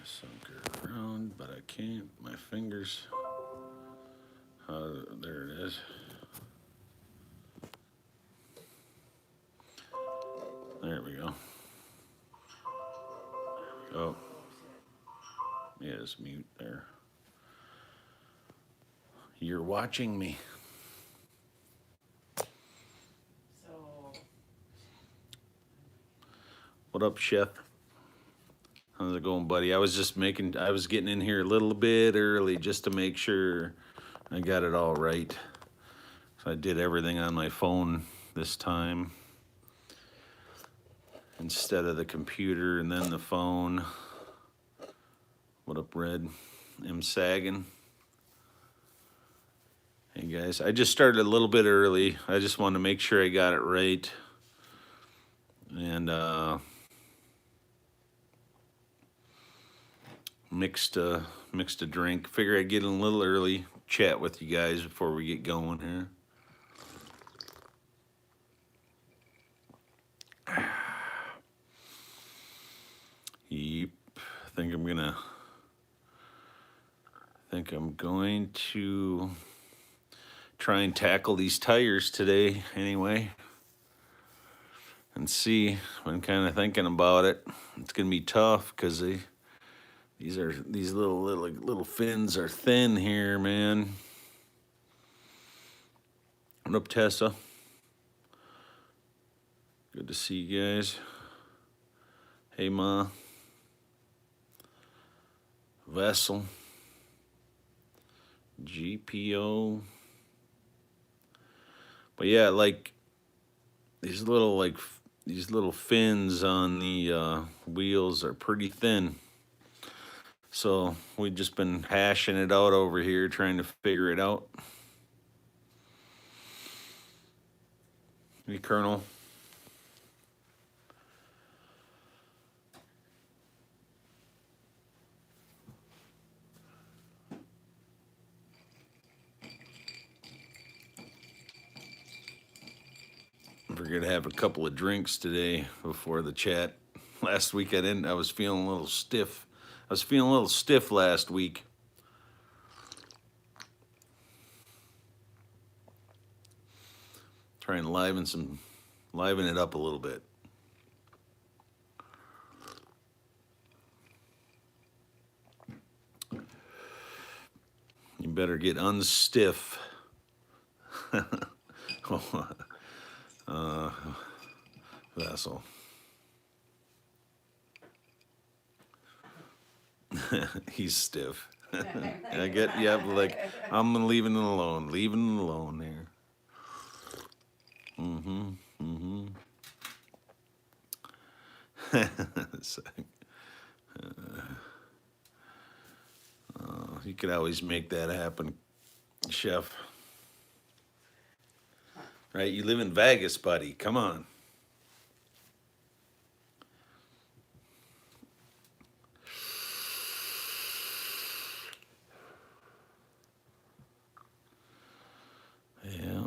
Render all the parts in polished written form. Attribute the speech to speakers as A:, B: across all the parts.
A: Sunker around, but I can't. My fingers. There it is. There we go. Oh, yeah, it's mute there. You're watching me. What up, Chef? How's it going, buddy? I was getting in here a little bit early just to make sure I got it all right. So I did everything on my phone this time instead of the computer and then the phone. What up, Red? I'm sagging. Hey, guys. I just started a little bit early. I just wanted to make sure I got it right. And, mixed a drink. Figure I'd get in a little early, chat with you guys before we get going here. Yep. I think I'm going to try and tackle these tires today anyway. And see. I'm kind of thinking about it. It's gonna be tough because these little fins are thin here, man. What up, Tessa? Good to see you guys. Hey, Ma. Vessel. GPO. But yeah, like these little fins on the wheels are pretty thin. So we've just been hashing it out over here, trying to figure it out. Hey, Colonel. We're gonna have a couple of drinks today before the chat. Last week I was feeling a little stiff. I was feeling a little stiff last week. Try and liven it up a little bit. You better get unstiff. Vessel. He's stiff. Like, I'm leaving it alone there. You could always make that happen, Chef. Right, you live in Vegas, buddy. Come on. Yeah.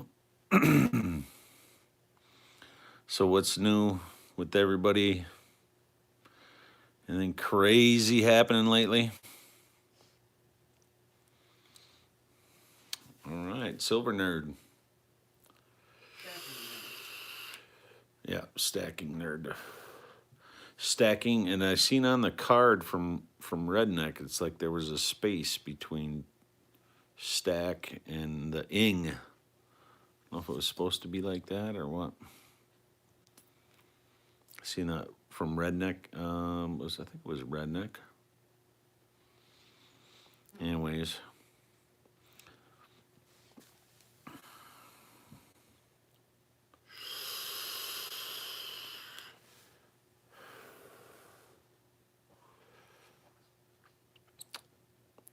A: So what's new with everybody? Anything crazy happening lately? All right, Silver Nerd. Yeah, stacking nerd. Stacking, and I seen on the card from Redneck, it's like there was a space between stack and the ing. I don't know if it was supposed to be like that or what. Seen that from Redneck. I think it was Redneck. Anyways.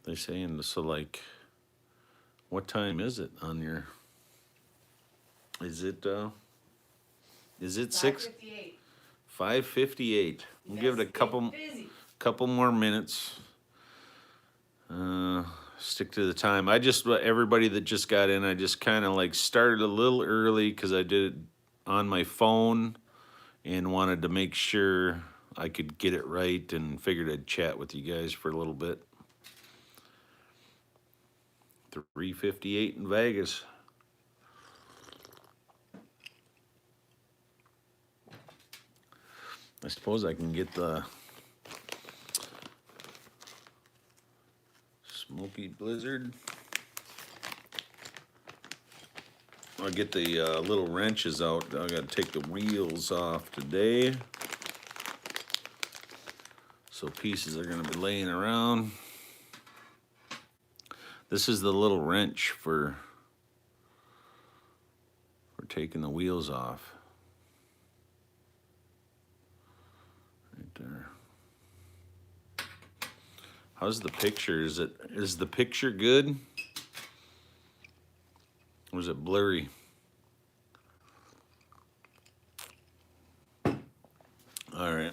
A: They're saying, so like, what time is it on your, is it 6? 5:58. We'll give it a couple more minutes. Stick to the time. Everybody that just got in, I just kind of like started a little early because I did it on my phone and wanted to make sure I could get it right, and figured I'd chat with you guys for a little bit. 358 in Vegas. I suppose I can get the Smoky Blizzard. I'll get the little wrenches out. I gotta take the wheels off today. So pieces are gonna be laying around. This is the little wrench for taking the wheels off. Right there. How's the picture? Is the picture good? Or is it blurry? All right.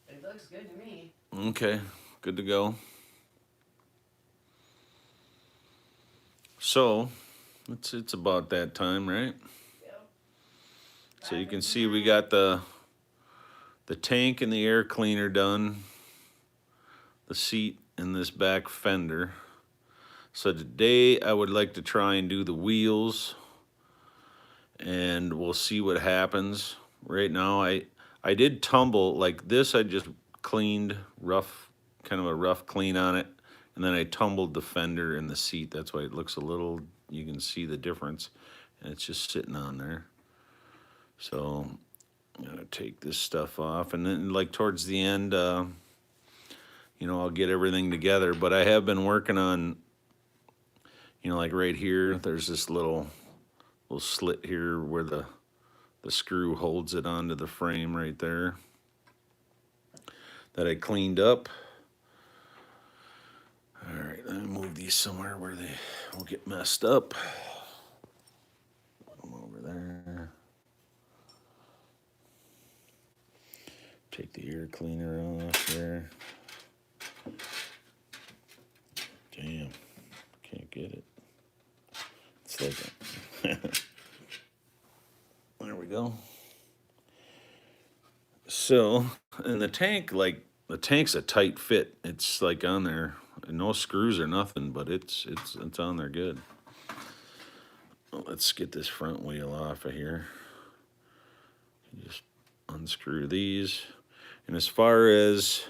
B: It looks good to me.
A: Okay, good to go. So, it's about that time, right?
B: Yep.
A: So you can see we got the tank and the air cleaner done, the seat and this back fender. So today I would like to try and do the wheels, and we'll see what happens. Right now I did tumble like this. I just cleaned kind of a rough clean on it, and then I tumbled the fender and the seat. That's why it looks a little, you can see the difference, and it's just sitting on there. So I'm gonna take this stuff off, and then like towards the end, you know, I'll get everything together. But I have been working on, you know, like right here, there's this little slit here where the screw holds it onto the frame right there that I cleaned up. All right, let me move these somewhere where they won't get messed up. Put them over there. Take the air cleaner off there. Damn, can't get it. It's like there we go. So, and the tank, like the tank's a tight fit. It's like on there, no screws or nothing, but it's on there good. Well, let's get this front wheel off of here. Just unscrew these. And as far as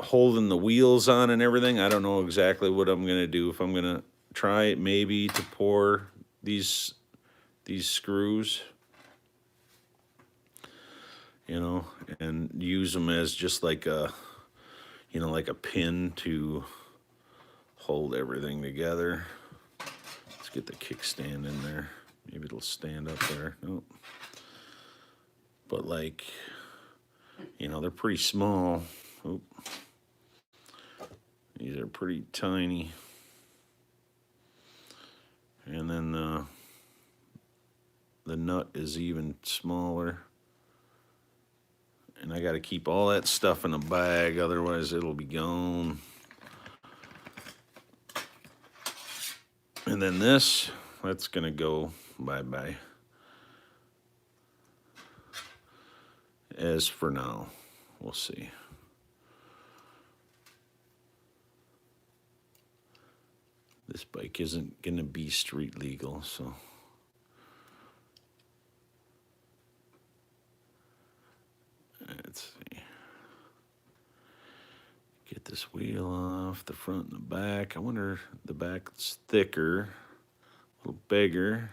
A: holding the wheels on and everything, I don't know exactly what I'm gonna do. If I'm gonna try maybe to pour these screws, you know, and use them as just like a, you know, like a pin to hold everything together. Let's get the kickstand in there. Maybe it'll stand up there. Nope. But like, you know, they're pretty small. Oop. These are pretty tiny. And then the nut is even smaller. And I got to keep all that stuff in a bag, otherwise it'll be gone. And then that's gonna go bye-bye. As for now, we'll see. This bike isn't gonna be street legal, so. Let's see. Get this wheel off, the front and the back. I wonder if the back's thicker, a little bigger.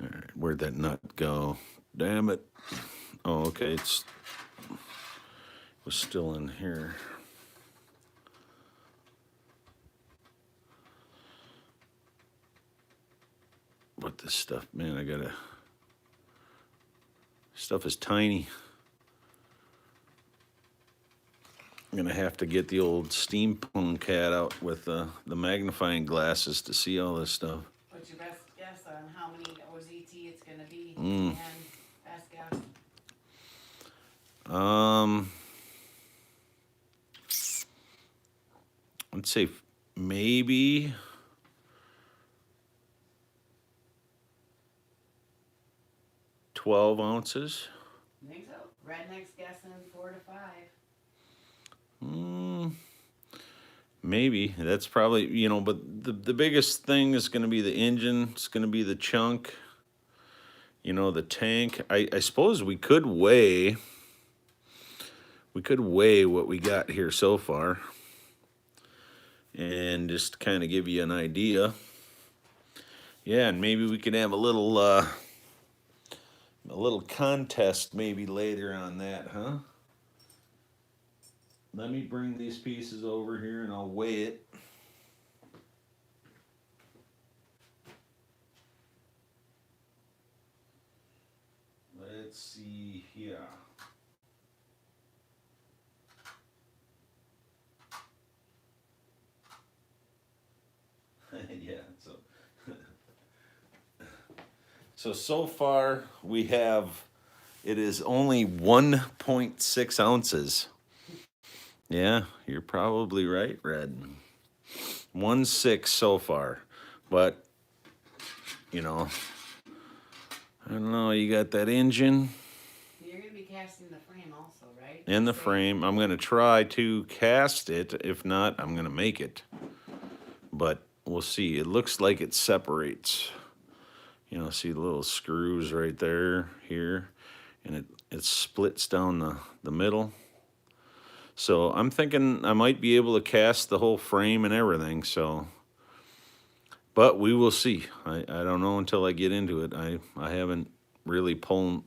A: All right, where'd that nut go? Damn it. Oh, okay, it was still in here. But this stuff, man, stuff is tiny. I'm gonna have to get the old steampunk cat out with the magnifying glasses to see all this stuff.
B: What's your best guess on how many OZT it's gonna be? And best guess.
A: Let's say maybe 12 ounces.
B: I think so. Redneck's guessing 4 to 5.
A: Maybe that's probably, but the biggest thing is going to be the engine. It's going to be the chunk, the tank. I suppose we could weigh what we got here so far and just kind of give you an idea. Yeah, and maybe we could have a little contest maybe later on that, huh? Let me bring these pieces over here and I'll weigh it. Let's see here. Yeah, so far we have, it is only 1.6 ounces. Yeah, you're probably right, Red. 1.6 so far. But, I don't know, you got that engine
B: You're going to be casting the frame also, right?
A: in the frame. I'm going to try to cast it. If not, I'm going to make it. But we'll see. It looks like it separates. See the little screws right there, here. And it splits down the middle. So I'm thinking I might be able to cast the whole frame and everything, so. But we will see. I don't know until I get into it. I haven't really pulled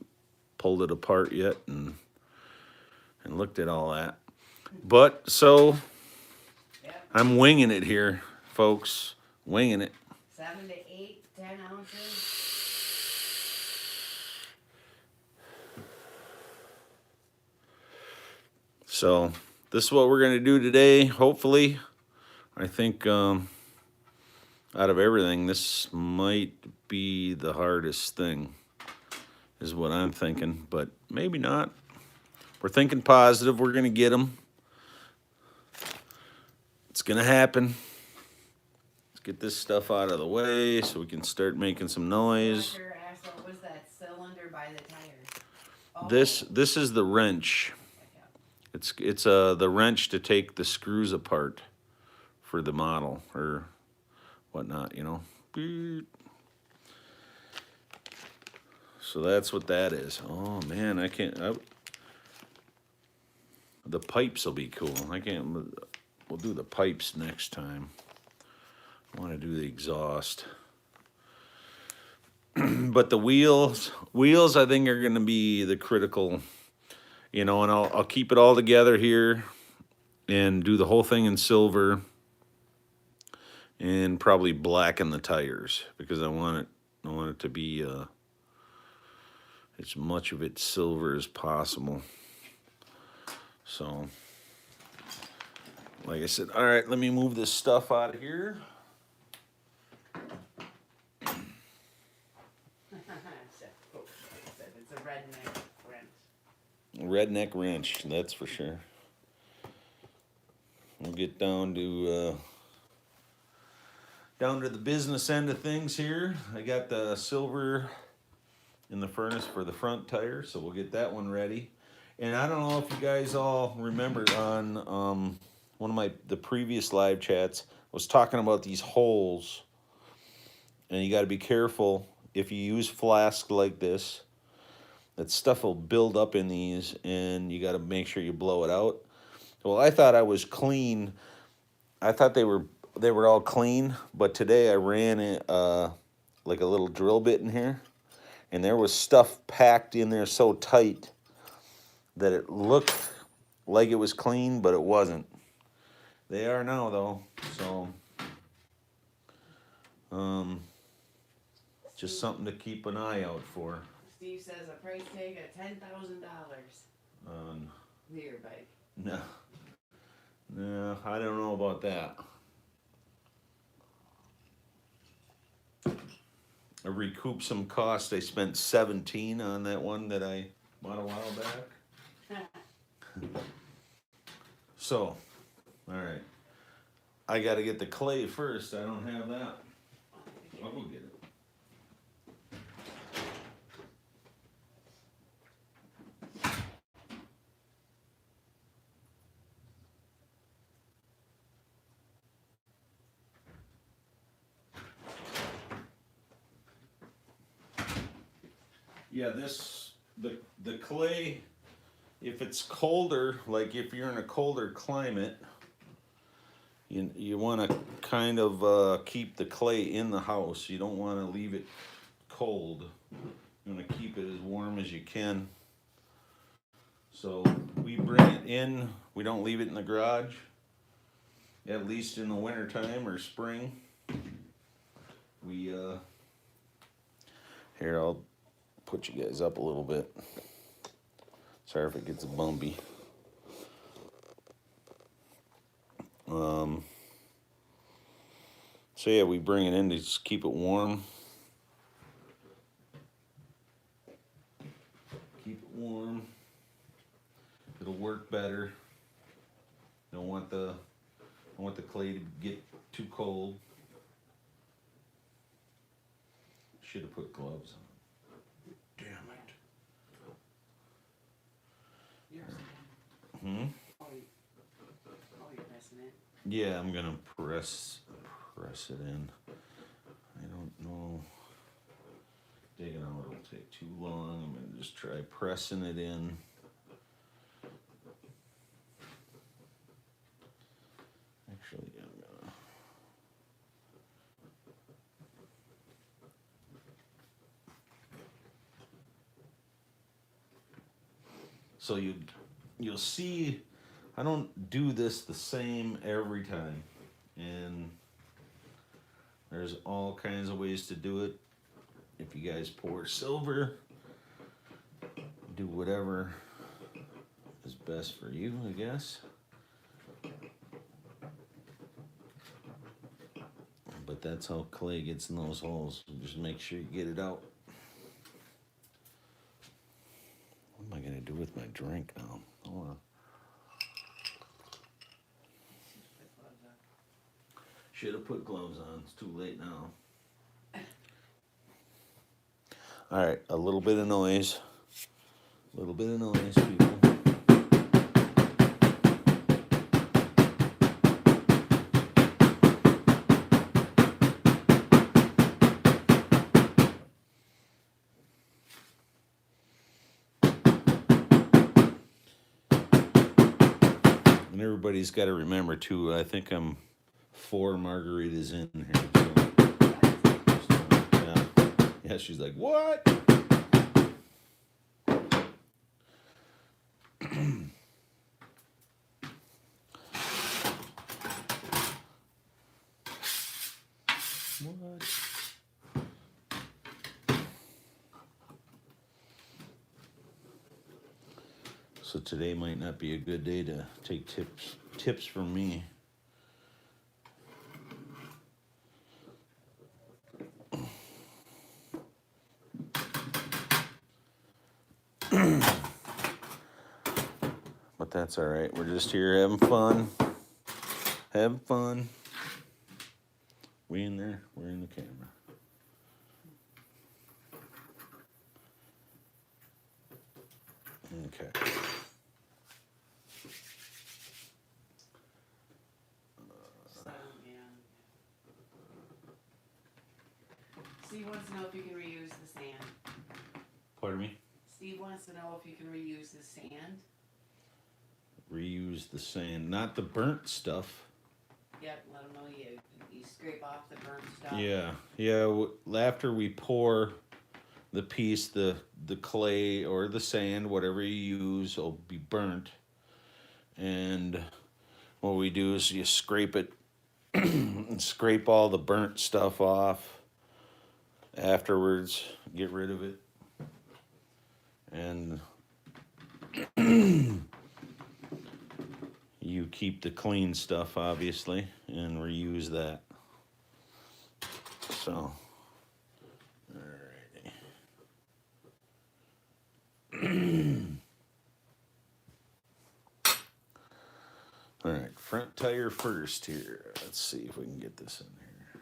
A: it apart yet and looked at all that. But so
B: Yep.
A: I'm winging it here, folks. Winging it.
B: 7 to 8, 10 ounces.
A: So this is what we're going to do today, hopefully. I think out of everything, this might be the hardest thing, is what I'm thinking. But maybe not. We're thinking positive. We're going to get them. It's going to happen. Let's get this stuff out of the way so we can start making some noise.
B: What was that cylinder by the tires? Oh.
A: This is the wrench. It's the wrench to take the screws apart for the model or whatnot, So that's what that is. Oh man, I can't. The pipes will be cool. I can't. We'll do the pipes next time. I want to do the exhaust. But the wheels, I think are going to be the critical. And I'll keep it all together here and do the whole thing in silver and probably blacken the tires because I want it to be as much of it silver as possible. So, like I said, all right, let me move this stuff out of here.
B: It's a redneck wrench.
A: Redneck wrench, that's for sure. We'll get down to the business end of things here. I got the silver in the furnace for the front tire, so we'll get that one ready. And I don't know if you guys all remember on one of the previous live chats, I was talking about these holes, and you got to be careful if you use flask like this. That stuff will build up in these, and you got to make sure you blow it out. Well, I thought I was clean. I thought they were all clean, but today I ran like a little drill bit in here, and there was stuff packed in there so tight that it looked like it was clean, but it wasn't. They are now, though, so just something to keep an eye out for.
B: Steve says a price tag of $10,000
A: on
B: your bike.
A: No, I don't know about that. I recouped some cost. I spent $17 on that one that I bought a while back. So, all right. I got to get the clay first. I don't have that. I'll go get it. Yeah, the clay, if it's colder, like if you're in a colder climate, you want to kind of keep the clay in the house. You don't want to leave it cold. You want to keep it as warm as you can. So we bring it in. We don't leave it in the garage, at least in the wintertime or spring. We here, I'll put you guys up a little bit. Sorry if it gets bumpy. So yeah, we bring it in to just keep it warm. Keep it warm. It'll work better. Don't want the clay to get too cold. Should have put gloves on. Damn it. Hmm?
B: Oh, you're pressing it.
A: Yeah, I'm gonna press it in. I don't know. Digging out it'll take too long. I'm gonna just try pressing it in. Actually, I'm gonna. So you'll see, I don't do this the same every time, and there's all kinds of ways to do it. If you guys pour silver, do whatever is best for you, I guess. But that's how clay gets in those holes. Just make sure you get it out. What am I gonna do with my drink now? Hold on. Should have put gloves on. It's too late now. All right, a little bit of noise. A little bit of noise, people. And everybody's got to remember too. I think I'm 4 margaritas in here. So, yeah, she's like, what? What? So today might not be a good day to take tips from me. But that's all right. We're just here having fun. Having fun. We in there? We're in the camera. Okay.
B: So, yeah. Steve wants to know if you can reuse the sand.
A: Pardon me?
B: Steve wants to know if you can reuse the sand.
A: Reuse the sand, not the burnt stuff.
B: Yep, let him know you scrape off the burnt stuff.
A: Yeah. After we pour the piece, the clay or the sand, whatever you use, will be burnt. And what we do is you scrape it and scrape all the burnt stuff off afterwards, get rid of it. And you keep the clean stuff, obviously, and reuse that. So, alrighty. All right, front tire first here. Let's see if we can get this in here.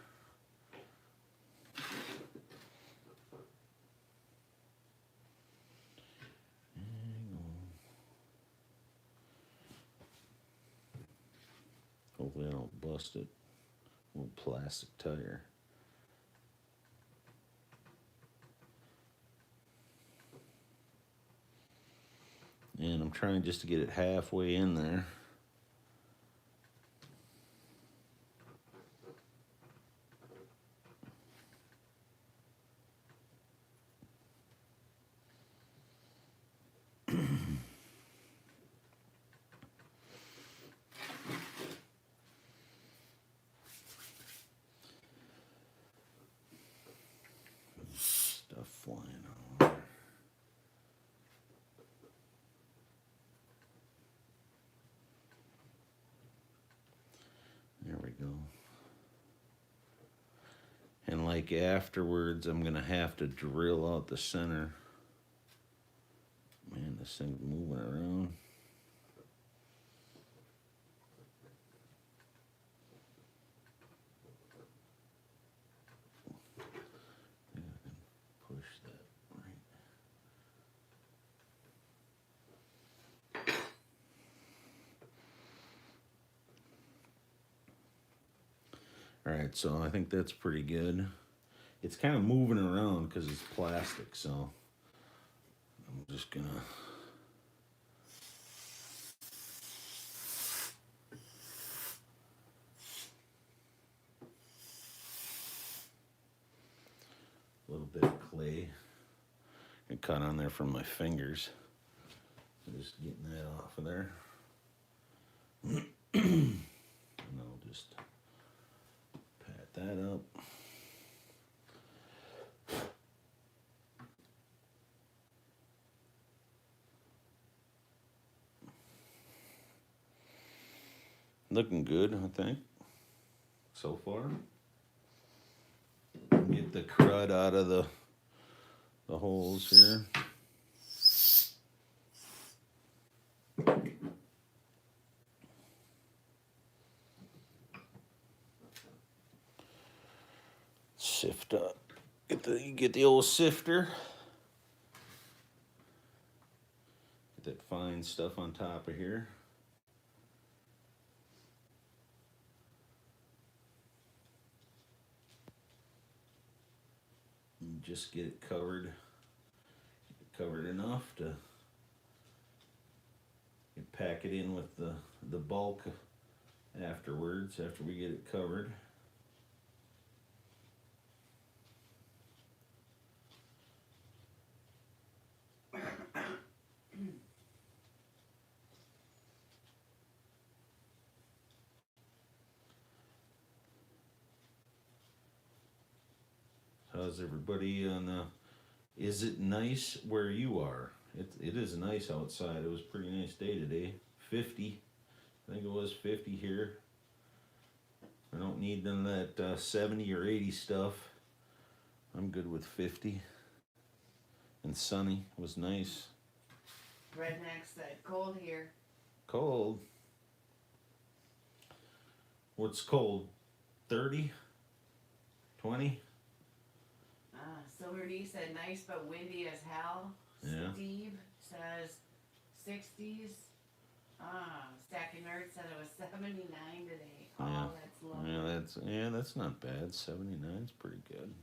A: Hang on. Hopefully I don't bust it. Little plastic tire. And I'm trying just to get it halfway in there. Stuff flying all over. There we go. And like afterwards, I'm gonna have to drill out the center. Man, this thing's moving around. Yeah, I can push that right. All right, so I think that's pretty good. It's kind of moving around because it's plastic, so I'm just gonna. A little bit of clay. I cut on there from my fingers. Just getting that off of there. And I'll just pat that up. Looking good, I think, so far. Get the crud out of the holes here. Sift up. Get the old sifter. Get that fine stuff on top of here. And just get it covered. Covered enough to pack it in with the bulk afterwards, after we get it covered. How's everybody on the, is it nice where you are? It is nice outside. It was a pretty nice day today. 50, I think it was 50 here. I don't need none of that 70 or 80 stuff. I'm good with 50. And sunny, it was nice.
B: Redneck said cold here.
A: Cold. What's cold? 30? 20?
B: Silver D said nice but windy as hell.
A: Yeah.
B: Steve says 60s. Stack of Nerds said it was 79 today.
A: Yeah.
B: Oh, that's low.
A: Yeah, that's not bad. 79's pretty good.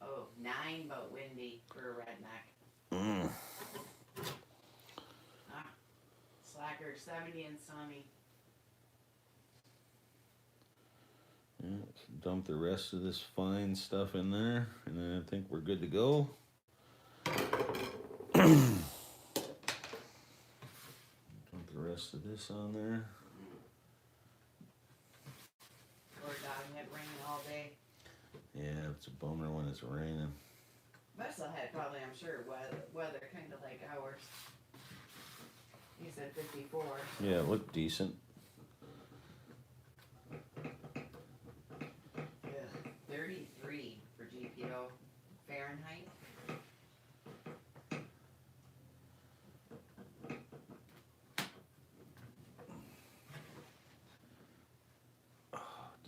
B: Oh, 9 but windy for a redneck.
A: Mm.
B: Slacker 70 and sunny.
A: Yeah, dump the rest of this fine stuff in there, and then I think we're good to go. Dump the rest of this on there.
B: Or dog had rain all day.
A: Yeah, it's a bummer when it's raining.
B: Vessel had probably, I'm sure, weather kind of like ours. He said 54.
A: Yeah, it looked decent.
B: Yeah, 33 for GPO Fahrenheit.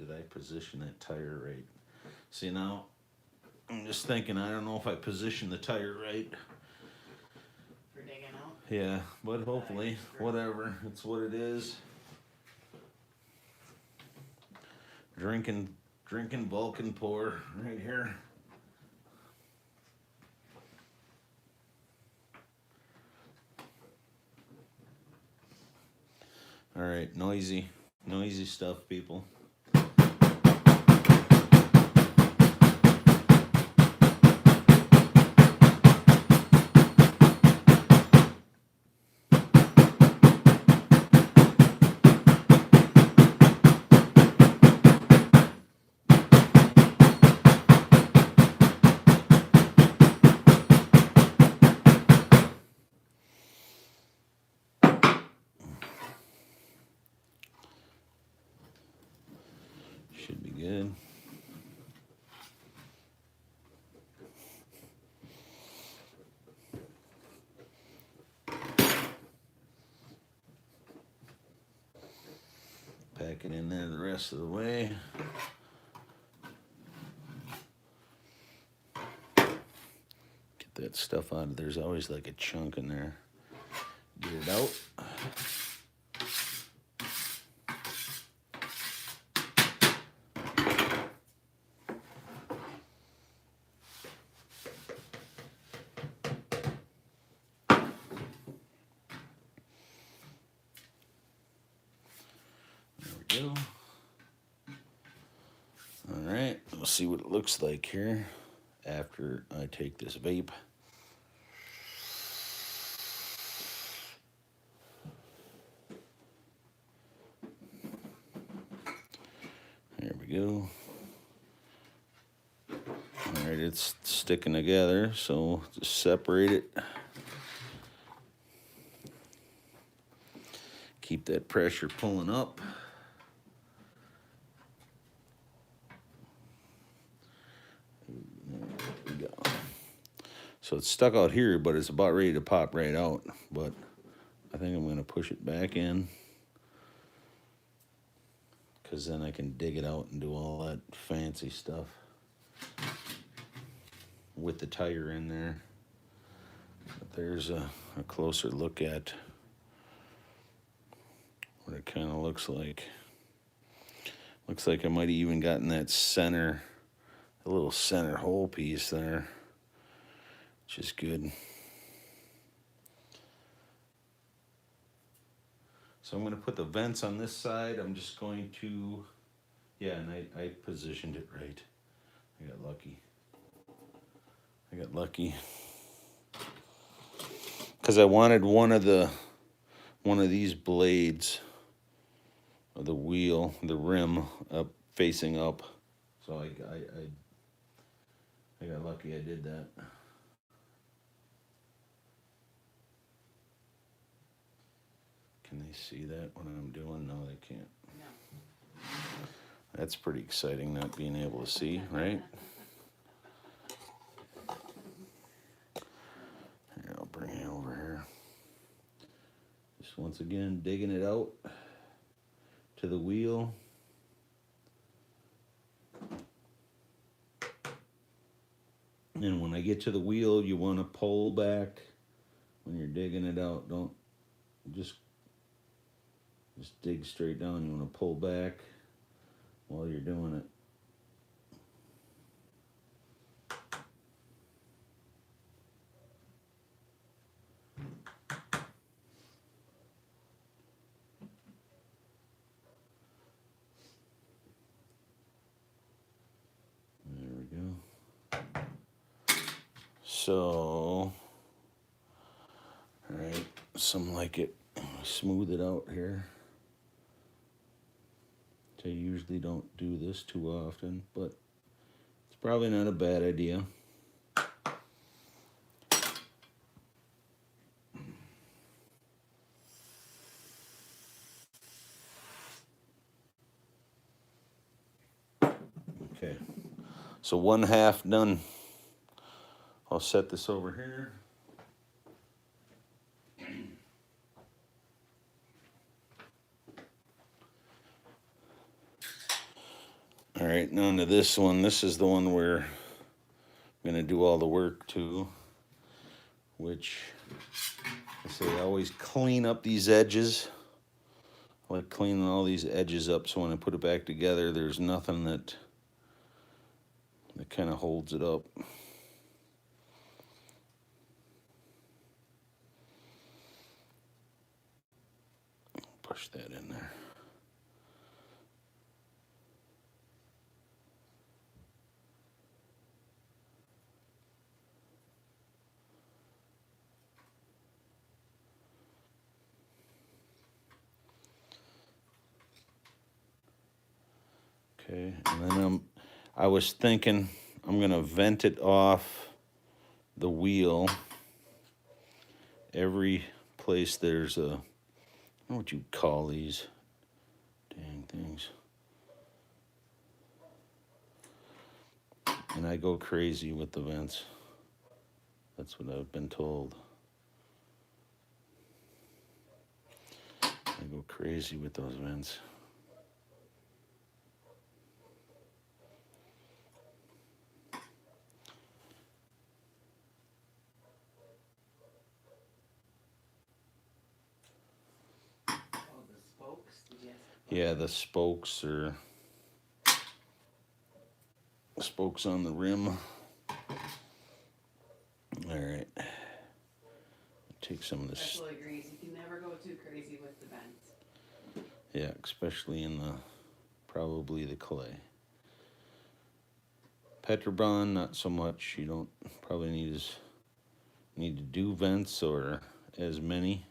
A: did I position that tire right? See, now I'm just thinking, I don't know if I positioned the tire right.
B: For digging out.
A: Yeah, but hopefully, whatever, it's what it is. Drinking Vulcan pour right here. All right, noisy stuff, people. Should be good. Pack it in there the rest of the way. Get that stuff out. There's always like a chunk in there. Get it out. There we go. All right, we'll see what it looks like here after I take this vape. There we go. All right, it's sticking together, so just separate it. Keep that pressure pulling up. There we go. So it's stuck out here, but it's about ready to pop right out. But I think I'm going to push it back in, because then I can dig it out and do all that fancy stuff with the tire in there. But there's a closer look at what it kind of looks like. Looks like I might have even gotten that center, a little center hole piece there, which is good. So I'm going to put the vents on this side. I'm just going to, yeah, and I positioned it right. I got lucky. Because I wanted one of these blades of the wheel, the rim, up facing up. So I got lucky I did that. Can they see that what I'm doing? No, they can't.
B: No.
A: That's pretty exciting, not being able to see, right? Here, I'll bring it over here. Just once again, digging it out to the wheel. And when I get to the wheel, you want to pull back when you're digging it out. Don't just dig straight down. You want to pull back while you're doing it. There we go. So, all right, some like it. Smooth it out here. I usually don't do this too often, but it's probably not a bad idea. Okay, so 1/2 done. I'll set this over here. All right, now to this one. This is the one where I'm gonna do all the work to, which I say I always clean up these edges. I like cleaning all these edges up so when I put it back together, there's nothing that kind of holds it up. Push that in there. Okay, and then I was thinking I'm gonna vent it off the wheel. Every place there's a, I don't know what you call these dang things. And I go crazy with the vents. That's what I've been told. I go crazy with those vents.
B: Oh, the spokes? Did you ask?
A: Yeah, the spokes or spokes on the rim. All right. Take some of this.
B: Special agrees. You can never go too crazy with the vents.
A: Yeah, especially in the probably the clay. Petrobond, not so much. You don't probably need to do vents or as many.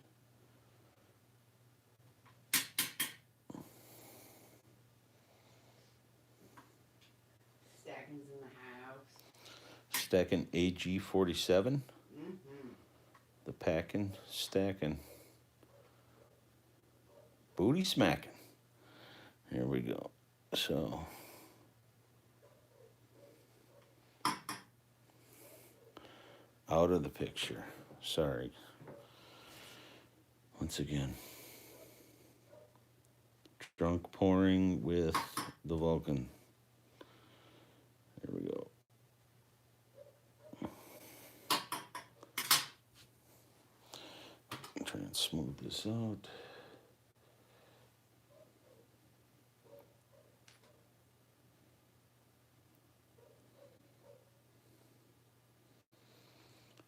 B: Stacking's in the house.
A: Stacking AG47.
B: Mm-hmm.
A: The packing, stacking. Booty smacking. Here we go. So out of the picture. Sorry. Once again. Drunk pouring with the Vulcan. Here we go. Try and smooth this out.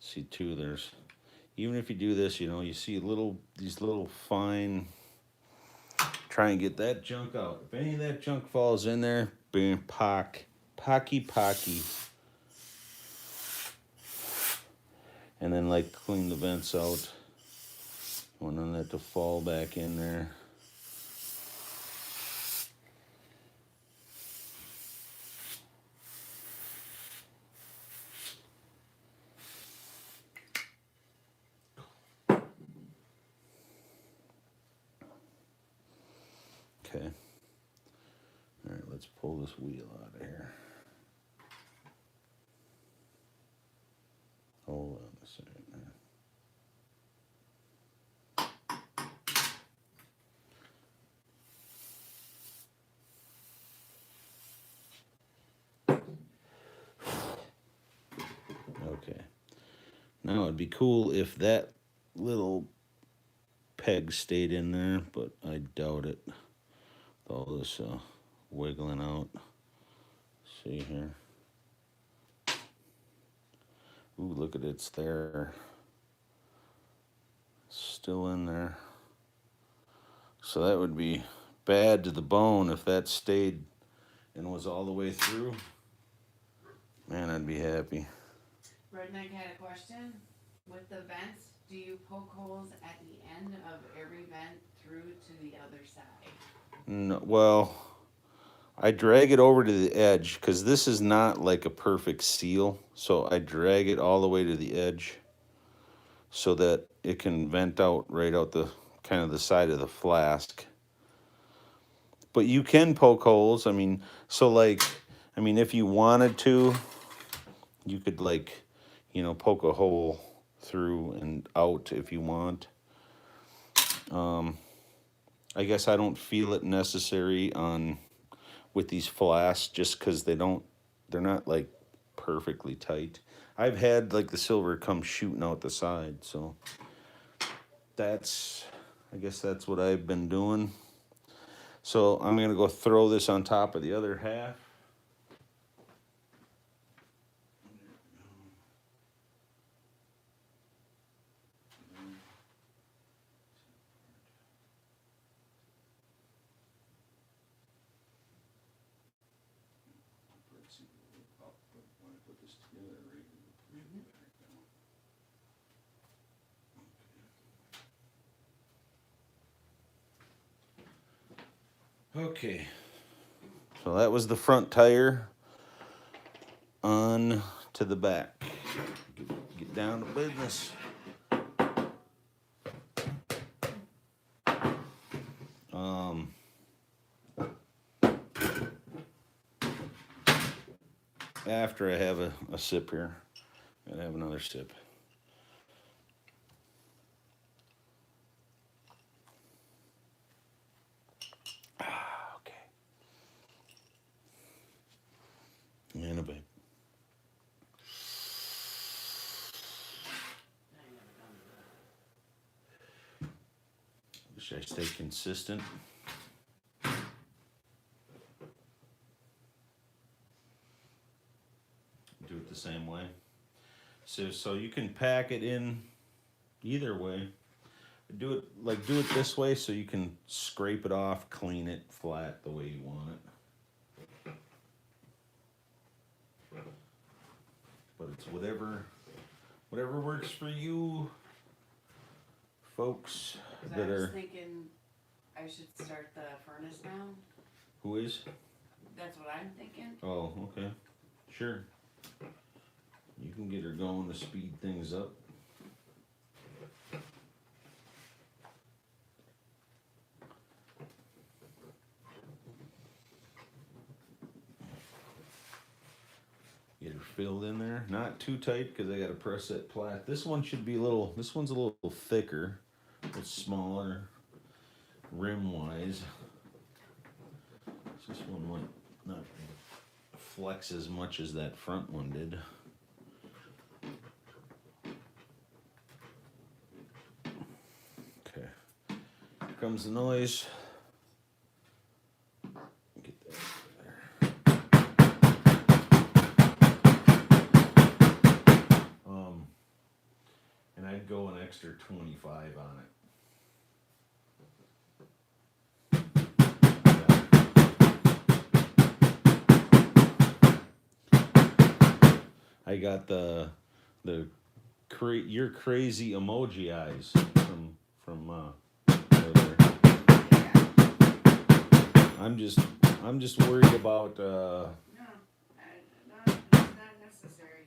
A: See too, there's, even if you do this, you know, you see these little fine, try and get that junk out. If any of that junk falls in there, boom, pocky. And then like clean the vents out. Want none of that to fall back in there. Okay. All right, let's pull this wheel out of here. Hold on a second. Okay. Now it'd be cool if that little peg stayed in there, but I doubt it. All this wiggling out. See here. Ooh, look at it, it's there. Still in there. So that would be bad to the bone if that stayed and was all the way through. Man, I'd be happy.
B: Redneck had a question. With the vents, do you poke holes at the end of every vent through to the other side?
A: No, well, I drag it over to the edge because this is not like a perfect seal. So I drag it all the way to the edge so that it can vent out right out the kind of the side of the flask. But you can poke holes. I mean, so like, I mean, if you wanted to, you could like, you know, poke a hole through and out if you want. I guess I don't feel it necessary on with these flasks just because they're not like perfectly tight. I've had like the silver come shooting out the side, so I guess that's what I've been doing. So I'm gonna go throw this on top of the other half. When I put this together, right, back down. Okay, so that was the front tire on to the back. Get down to business. After I have a sip here, I'm gonna have another sip. Okay. And a bit. Should I stay consistent? Do it the same way. So you can pack it in either way. Do it this way so you can scrape it off, clean it flat the way you want it. But it's whatever works for you folks
B: 'Cause
A: that
B: I was
A: are.
B: thinking I should start the furnace now.
A: Who is?
B: That's what I'm thinking.
A: Oh, okay. Sure. You can get her going to speed things up. Get her filled in there. Not too tight because I got to press that plat. This one should be this one's a little thicker. It's smaller rim wise. This one might not flex as much as that front one did. Okay. Here comes the noise. Get that there. And I'd go an extra 25 on it. I got your crazy emoji eyes from earlier. I'm just worried about
B: No, it's not necessary.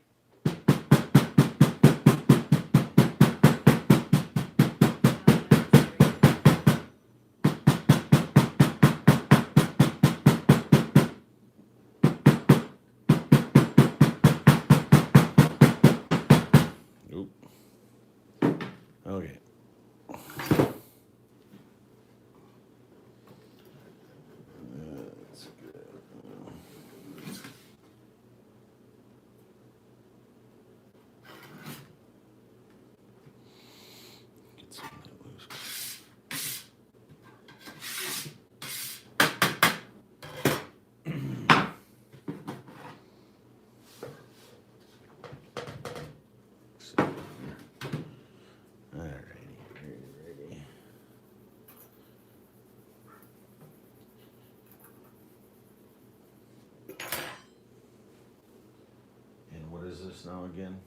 A: Oop. Okay. That's good. Get some of that loose. Alrighty. And what is this now again?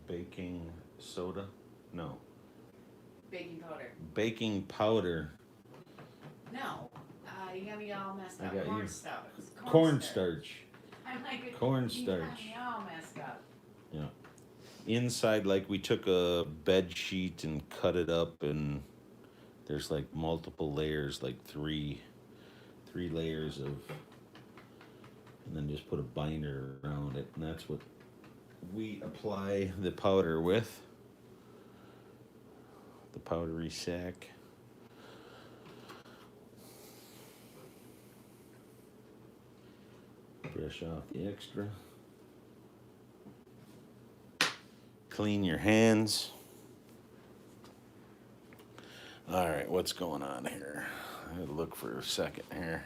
A: Baking soda? No.
B: Baking powder.
A: Baking powder.
B: No, you got me all messed
A: I
B: up.
A: got you.
B: Cornstarch.
A: Cornstarch.
B: I'm like,
A: Cornstarch.
B: You got me all messed up.
A: Yeah. Inside, like we took a bed sheet and cut it up, and there's like multiple layers, like three layers of, and then just put a binder around it, and that's what we apply the powder with. The powdery sack. Brush off the extra. Clean your hands. All right, what's going on here? I gotta look for a second here.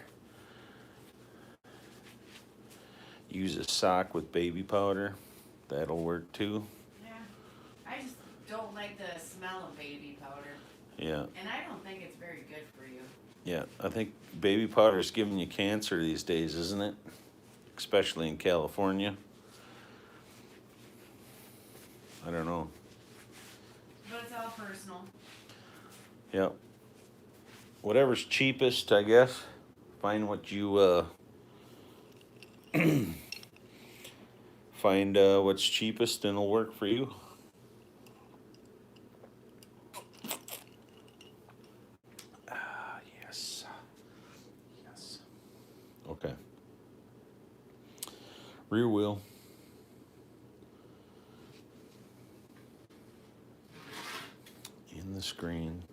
A: Use a sock with baby powder. That'll work too.
B: Yeah. I just don't like the smell of baby powder.
A: Yeah.
B: And I don't think it's very good for you.
A: Yeah, I think baby powder is giving you cancer these days, isn't it? Especially in California. I don't know.
B: But it's all personal.
A: Yeah. Whatever's cheapest, I guess. Find what you find what's cheapest and it'll work for you. Ah, yes. Yes. Okay. Rear wheel. In the screen.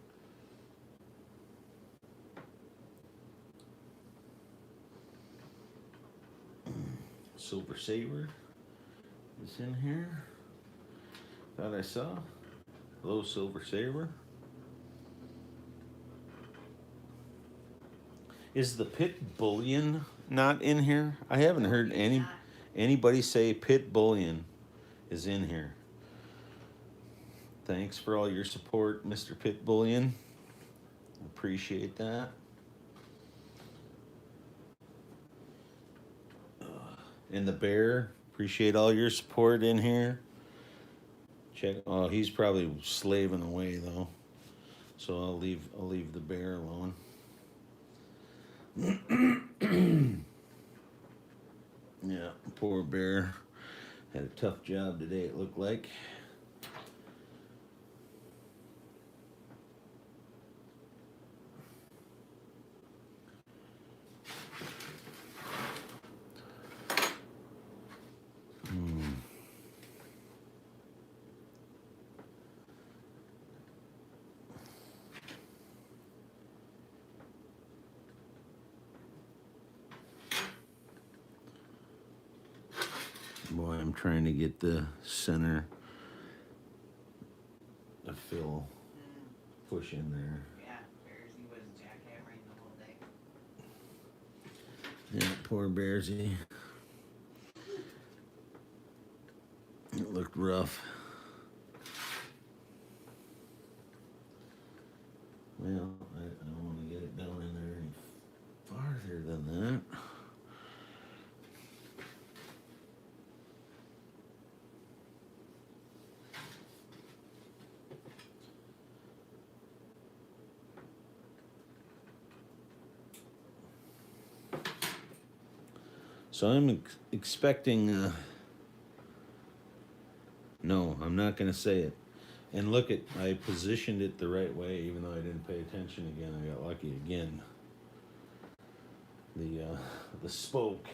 A: Silver Saver is in here. Thought I saw. Hello, Silver Saver. Is the Pit Bullion not in here? I haven't heard anybody say Pit Bullion is in here. Thanks for all your support, Mr. Pit Bullion. Appreciate that. And the bear, appreciate all your support in here. Check. Oh, he's probably slaving away though, so I'll leave the bear alone. Yeah, poor bear had a tough job today. It looked like. Boy, I'm trying to get the center to fill push in there.
B: Yeah, Bearsy was jackhammering the whole day.
A: Yeah, poor Bearsy. It looked rough. Well, I don't want to get it down in there any farther than that. So I'm expecting, no, I'm not going to say it. And look at, I positioned it the right way, even though I didn't pay attention again. I got lucky again. The spoke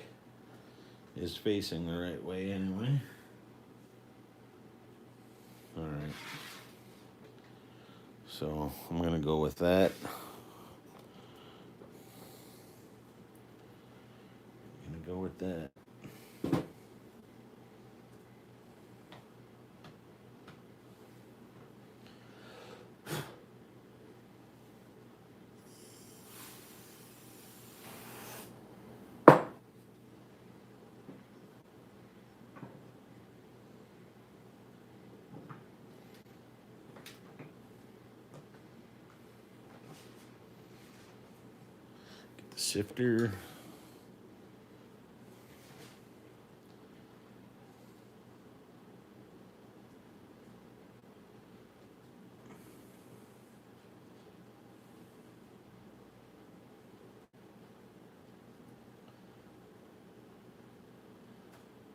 A: is facing the right way anyway. All right. So I'm going to go with that. Go with that. Get the sifter.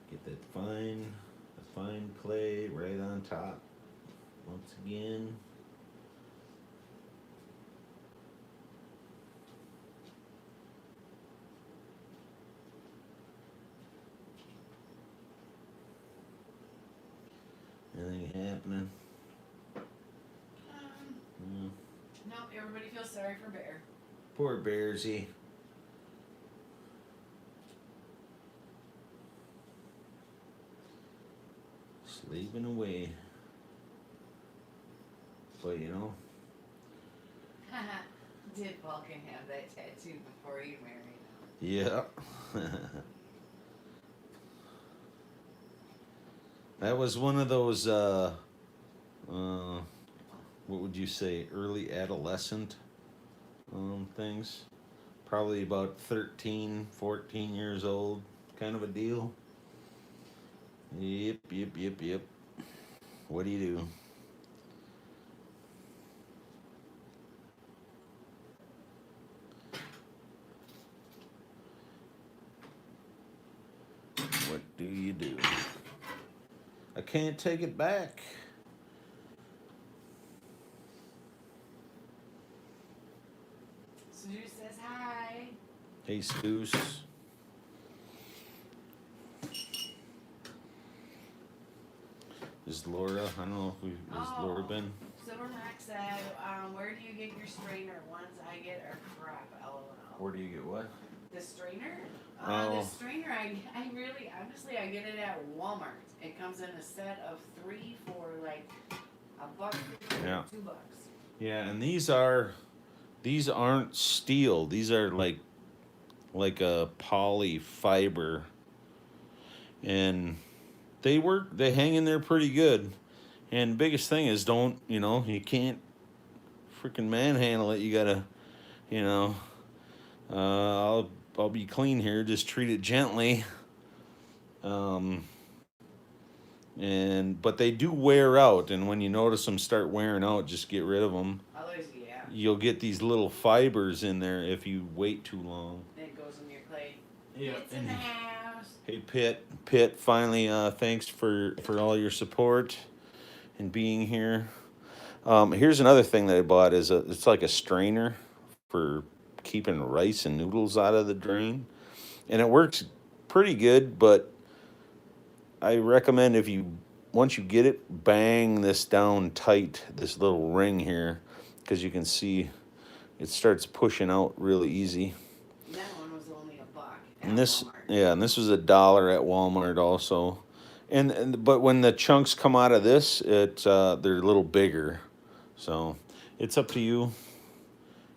A: Get that fine clay right on top once again. Anything happening?
B: No, everybody feels sorry for Bear.
A: Poor Bearsy. slaving away. But you know,
B: Did Vulcan have that tattoo before you married him?
A: yeah. That was one of those, what would you say, early adolescent things. Probably about 13, 14 years old, kind of a deal. Yep. What do you do? What do you do? I can't take it back.
B: Stu says hi.
A: Hey, Stoos. Is Laura, I don't know if has Laura been?
B: Silver Mac said, where do you get your strainer? Ones I get are crap, lol.
A: Where do you get what?
B: The strainer?
A: Oh.
B: The strainer, I really, honestly, I get it at Walmart. It comes in a set of 3 for like $1,
A: Yeah.
B: $2.
A: Yeah, and these aren't steel. These are like a poly fiber, and they work. They hang in there pretty good. And biggest thing is you can't freaking manhandle it. You gotta, you know, I'll be clean here. Just treat it gently. But they do wear out, and when you notice them start wearing out, just get rid of them.
B: Others, yeah.
A: You'll get these little fibers in there if you wait too long.
B: It goes in your clay.
A: Yeah.
B: It's in the house.
A: Hey Pitt, finally, thanks for all your support and being here. Here's another thing that I bought it's like a strainer for keeping rice and noodles out of the drain, and it works pretty good. But I recommend once you get it, bang this down tight, this little ring here, because you can see it starts pushing out really easy.
B: That one was only $1 at
A: And this,
B: Walmart.
A: yeah, and this was $1 at Walmart also. But when the chunks come out of this, they're a little bigger, so it's up to you.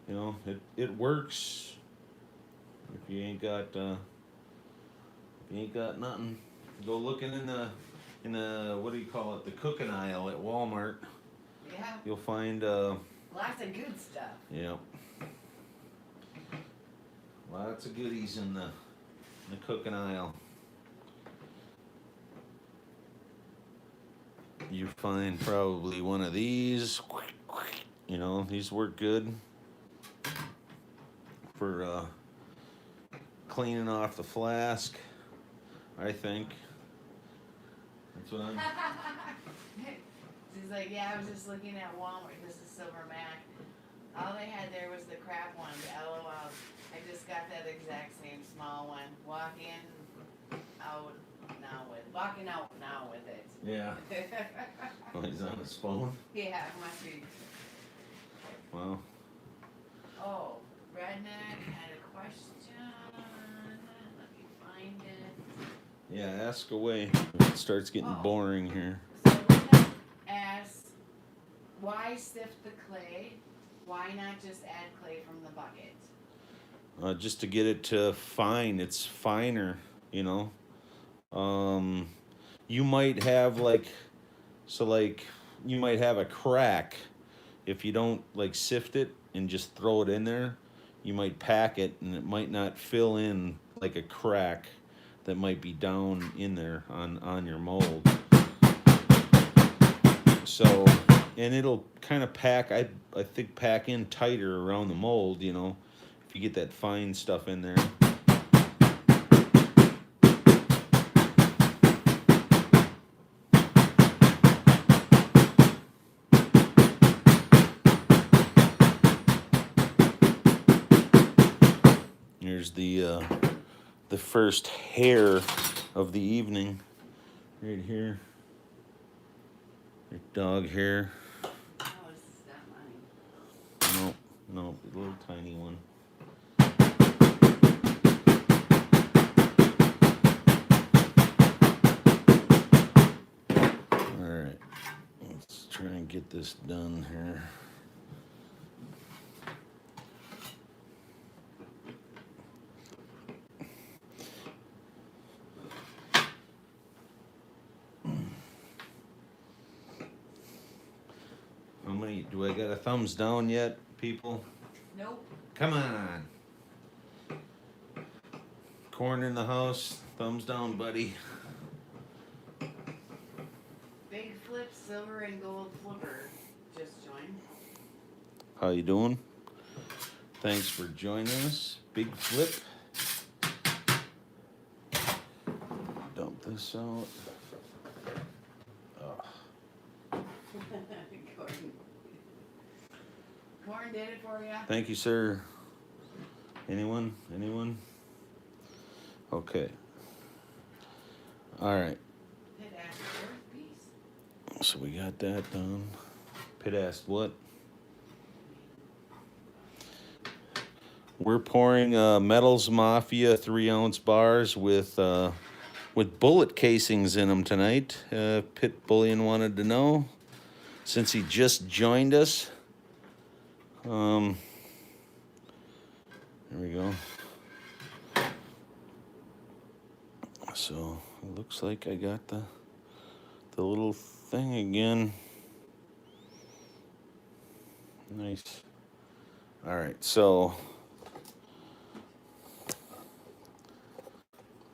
A: You know, it works. If you ain't got nothing, go looking in the what do you call it? The cooking aisle at Walmart.
B: Yeah.
A: You'll find
B: Lots of good stuff.
A: yeah, lots of goodies in the cooking aisle. You find probably one of these. You know, these work good for cleaning off the flask, I think. That's what I'm...
B: She's like, yeah, I was just looking at Walmart. This is Silver Mac. All they had there was the crap one, LOL. I just got that exact same small one. Walking out now with it.
A: Yeah. Oh, he's on his phone?
B: Yeah, it must be.
A: Well,
B: Oh, Redneck had a question. Let me find it.
A: yeah, ask away. It starts getting
B: Oh.
A: boring here.
B: So Redneck asks, why sift the clay? Why not just add clay from the bucket?
A: Just to get it to fine. It's finer, you know. You might have you might have a crack if you don't sift it and just throw it in there. You might pack it and it might not fill in like a crack that might be down in there on your mold. So, and it'll kind of pack, I think pack in tighter around the mold, you know, if you get that fine stuff in there. Here's the first hair of the evening, right here. Your dog hair.
B: Oh, this is not mine.
A: No, a little tiny one. this done here. How many, do I got a thumbs down yet, people?
B: Nope.
A: Come on. Corn in the house, thumbs down, buddy.
B: Big Flip Silver and Gold Flipper just joined.
A: How you doing? Thanks for joining us. Big Flip. Dump this out.
B: Corn did it for ya.
A: Thank you, sir. Anyone? Anyone? Okay. All right.
B: Pit asked for a piece.
A: So we got that done. Pitt asked what? We're pouring Metals Mafia 3-ounce bars with bullet casings in them tonight. Pitt Bullion wanted to know since he just joined us. There we go. So it looks like I got the little thing again. Nice. All right, so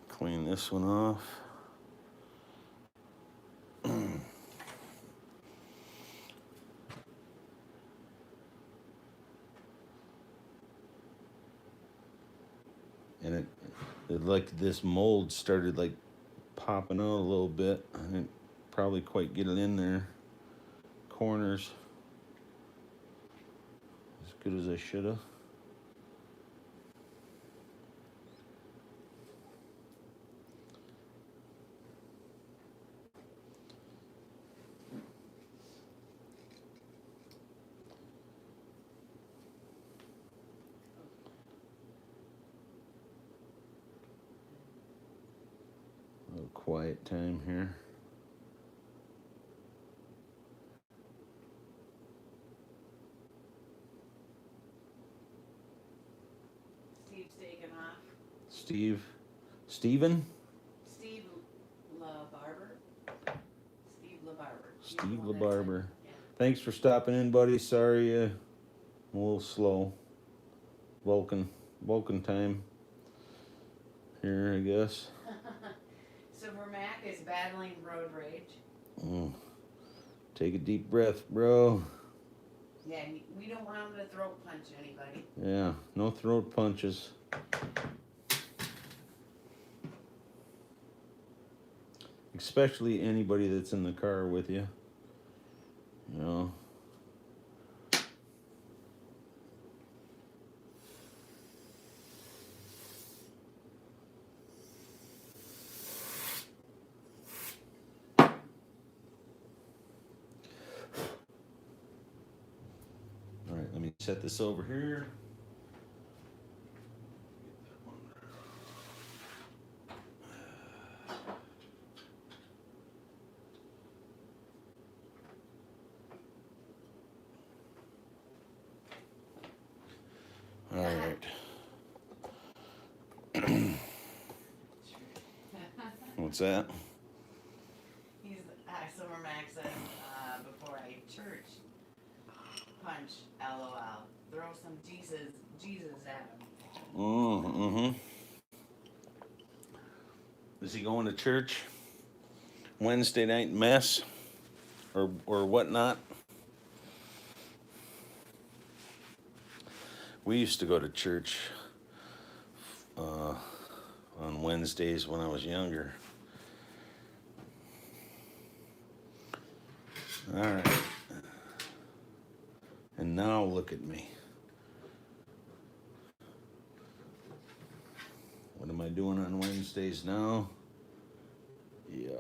A: clean this one off. And it like this mold started like popping out a little bit. I didn't probably quite get it in there. Corners as good as I should have. A little quiet time here.
B: Steve's taking off.
A: Steven?
B: Steve LaBarber. Steve LaBarber.
A: Steve
B: Yeah,
A: LaBarber.
B: yeah.
A: Thanks for stopping in, buddy. Sorry, I'm a little slow. Vulcan time here, I guess.
B: Silver Mac is battling road rage.
A: Take a deep breath, bro.
B: Yeah, we don't want him to throat punch anybody.
A: Yeah, no throat punches. Especially anybody that's in the car with you. You know. All right, let me set this over here. All right. What's that?
B: He's Silver Mac said before I church punch, LOL. Throw some Jesus at him.
A: Mm-hmm. Is he going to church? Wednesday night mess? Or whatnot? We used to go to church on Wednesdays when I was younger. All right. And now look at me. What am I doing on Wednesdays now? Yeah.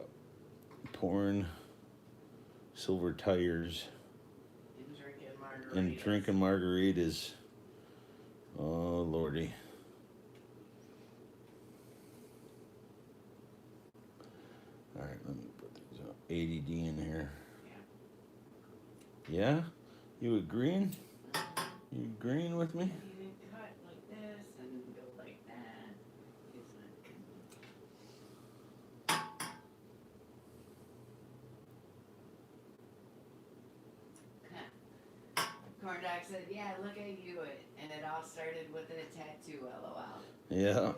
A: Pouring silver tires and drinking margaritas. Oh, Lordy. All right, let me put these up. ADD in here. Yeah? You agreeing? You agreeing with me?
B: You didn't cut like this and go like that. It's like, Corn Dog said, yeah, look at you. And it all started with a tattoo, lol.
A: Yeah.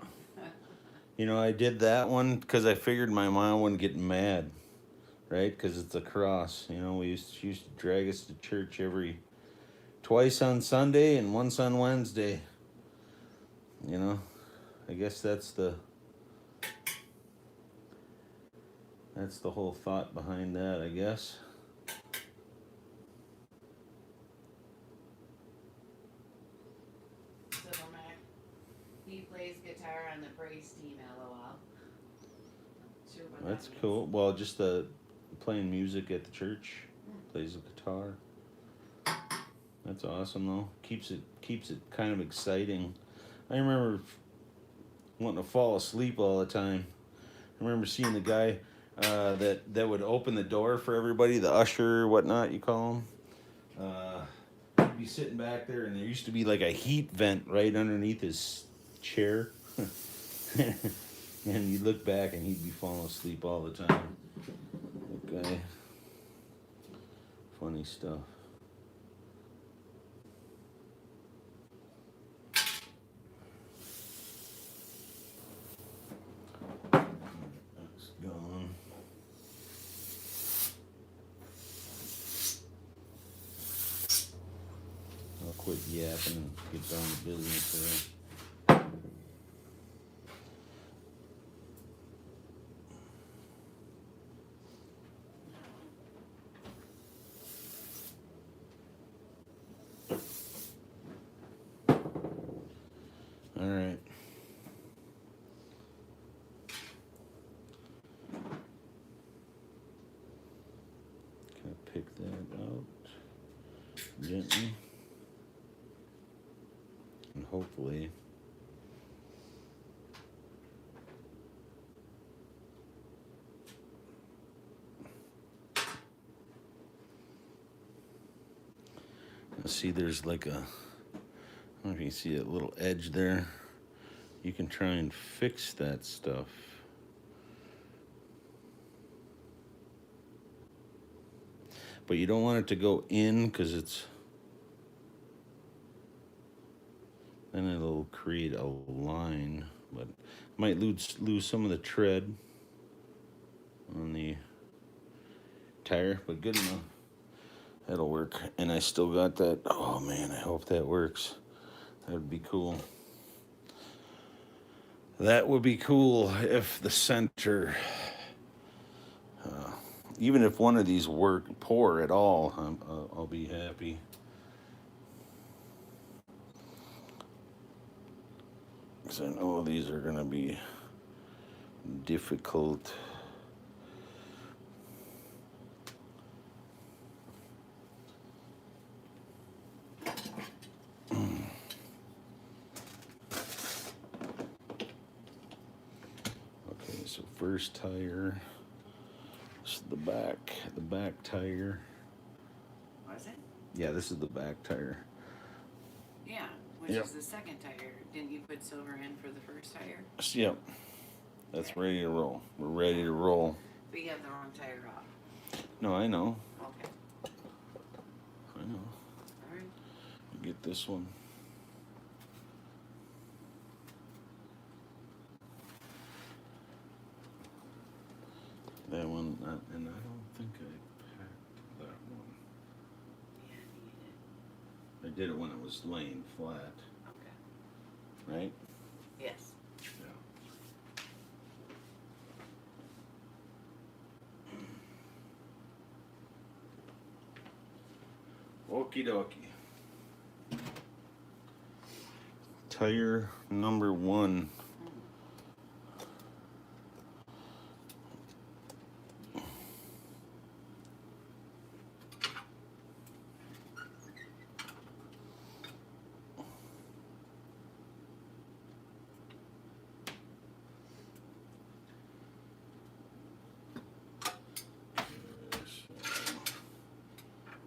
A: You know, I did that one because I figured my mom wouldn't get mad, right? Because it's a cross. You know, she used to drag us to church twice on Sunday and once on Wednesday. You know, I guess that's the whole thought behind that, I guess.
B: Silver Mac. He plays guitar on the praise team, lol. Sure what
A: That's
B: that means.
A: cool. Well, just playing music at the church, plays the guitar. That's awesome though. Keeps it kind of exciting. I remember wanting to fall asleep all the time. I remember seeing the guy that would open the door for everybody, the usher or whatnot you call him. He'd be sitting back there, and there used to be like a heat vent right underneath his chair. And you'd look back, and he'd be falling asleep all the time. That guy. Funny stuff. That's gone. I'll quit yapping and get down to business there. All right. Can I pick that out gently? And hopefully see there's like I don't know if you can see a little edge there. You can try and fix that stuff. But you don't want it to go in because then it'll create a line, but might lose some of the tread on the tire, but good enough. That'll work. And I still got that. Oh man, I hope that works. That would be cool. That would be cool if the center, even if one of these work poor at all, I'll be happy. Because I know these are going to be difficult. Okay, so first tire. This is the back tire.
B: Was it?
A: Yeah, this is the back tire.
B: Yeah, which
A: Yep.
B: is the second tire. Didn't you put silver in for the first tire?
A: Yep. That's ready to roll. We're ready to roll.
B: But you have the wrong tire off.
A: No, I know.
B: Okay.
A: I know.
B: All right.
A: Get this one. That one, and I don't think I packed that one.
B: Yeah, you did.
A: I did it when it was laying flat,
B: Okay.
A: right?
B: Yes.
A: Yeah. Okie dokie. Tire number 1.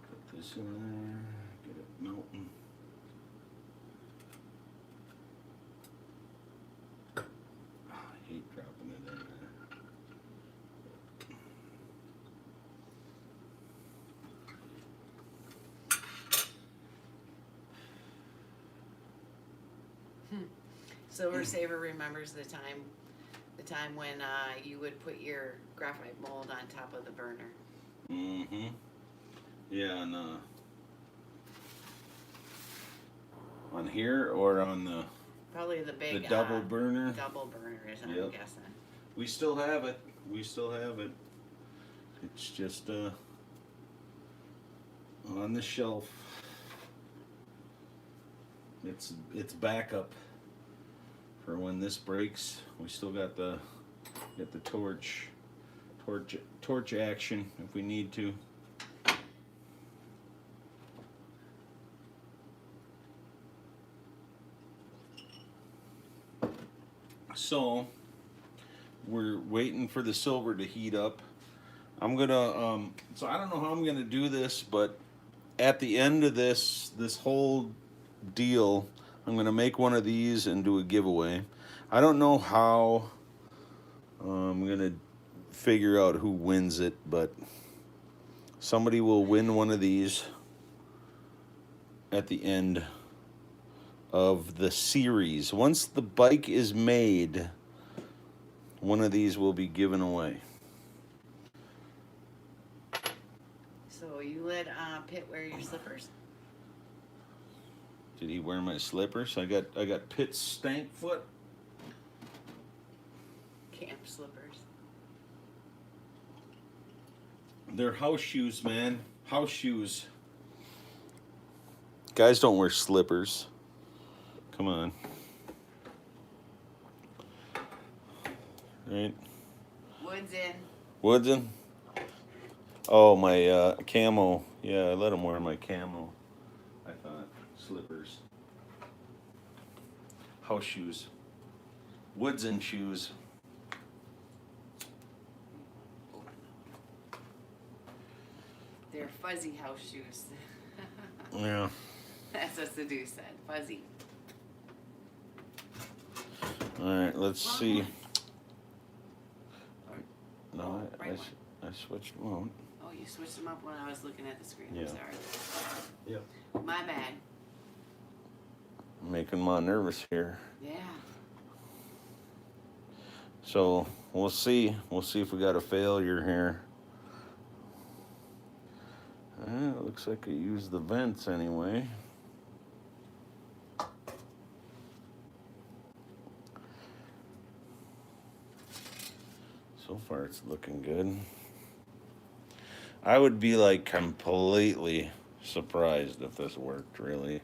A: Put this go there. Get it melting. I hate dropping it in there.
B: Silver Saver remembers the time when you would put your graphite mold on top of the burner.
A: Mm-hmm. Yeah, and on here or on the
B: Probably the big
A: double burner.
B: Double burner is I'm
A: Yep.
B: guessing.
A: We still have it. We still have it. It's just on the shelf. It's backup for when this breaks. We still got the torch action if we need to. So we're waiting for the silver to heat up. I'm gonna so I don't know how I'm gonna do this, but at the end of this whole deal, I'm gonna make one of these and do a giveaway. I don't know how I'm gonna figure out who wins it, but somebody will win one of these at the end of the series. Once the bike is made, one of these will be given away.
B: So you let Pitt wear your slippers?
A: Did he wear my slippers? I got Pitt's stank foot.
B: Camp slippers.
A: They're house shoes, man. House shoes. Guys don't wear slippers. Come on. Right?
B: Woods in.
A: Woodson? Oh, my camo. Yeah, I let him wear my camo. I thought. Slippers. House shoes. Woodson shoes.
B: They're fuzzy house shoes.
A: Yeah.
B: That's what Sadu said. Fuzzy.
A: All right, let's see.
B: Or-
A: No,
B: right one.
A: I switched them out.
B: Oh, you switched them up when I was looking at the screen.
A: Yeah.
B: I'm sorry.
A: Yep.
B: My bad.
A: Making my nervous here.
B: Yeah.
A: So we'll see. We'll see if we got a failure here. It looks like I used the vents anyway. So far it's looking good. I would be like completely surprised if this worked, really.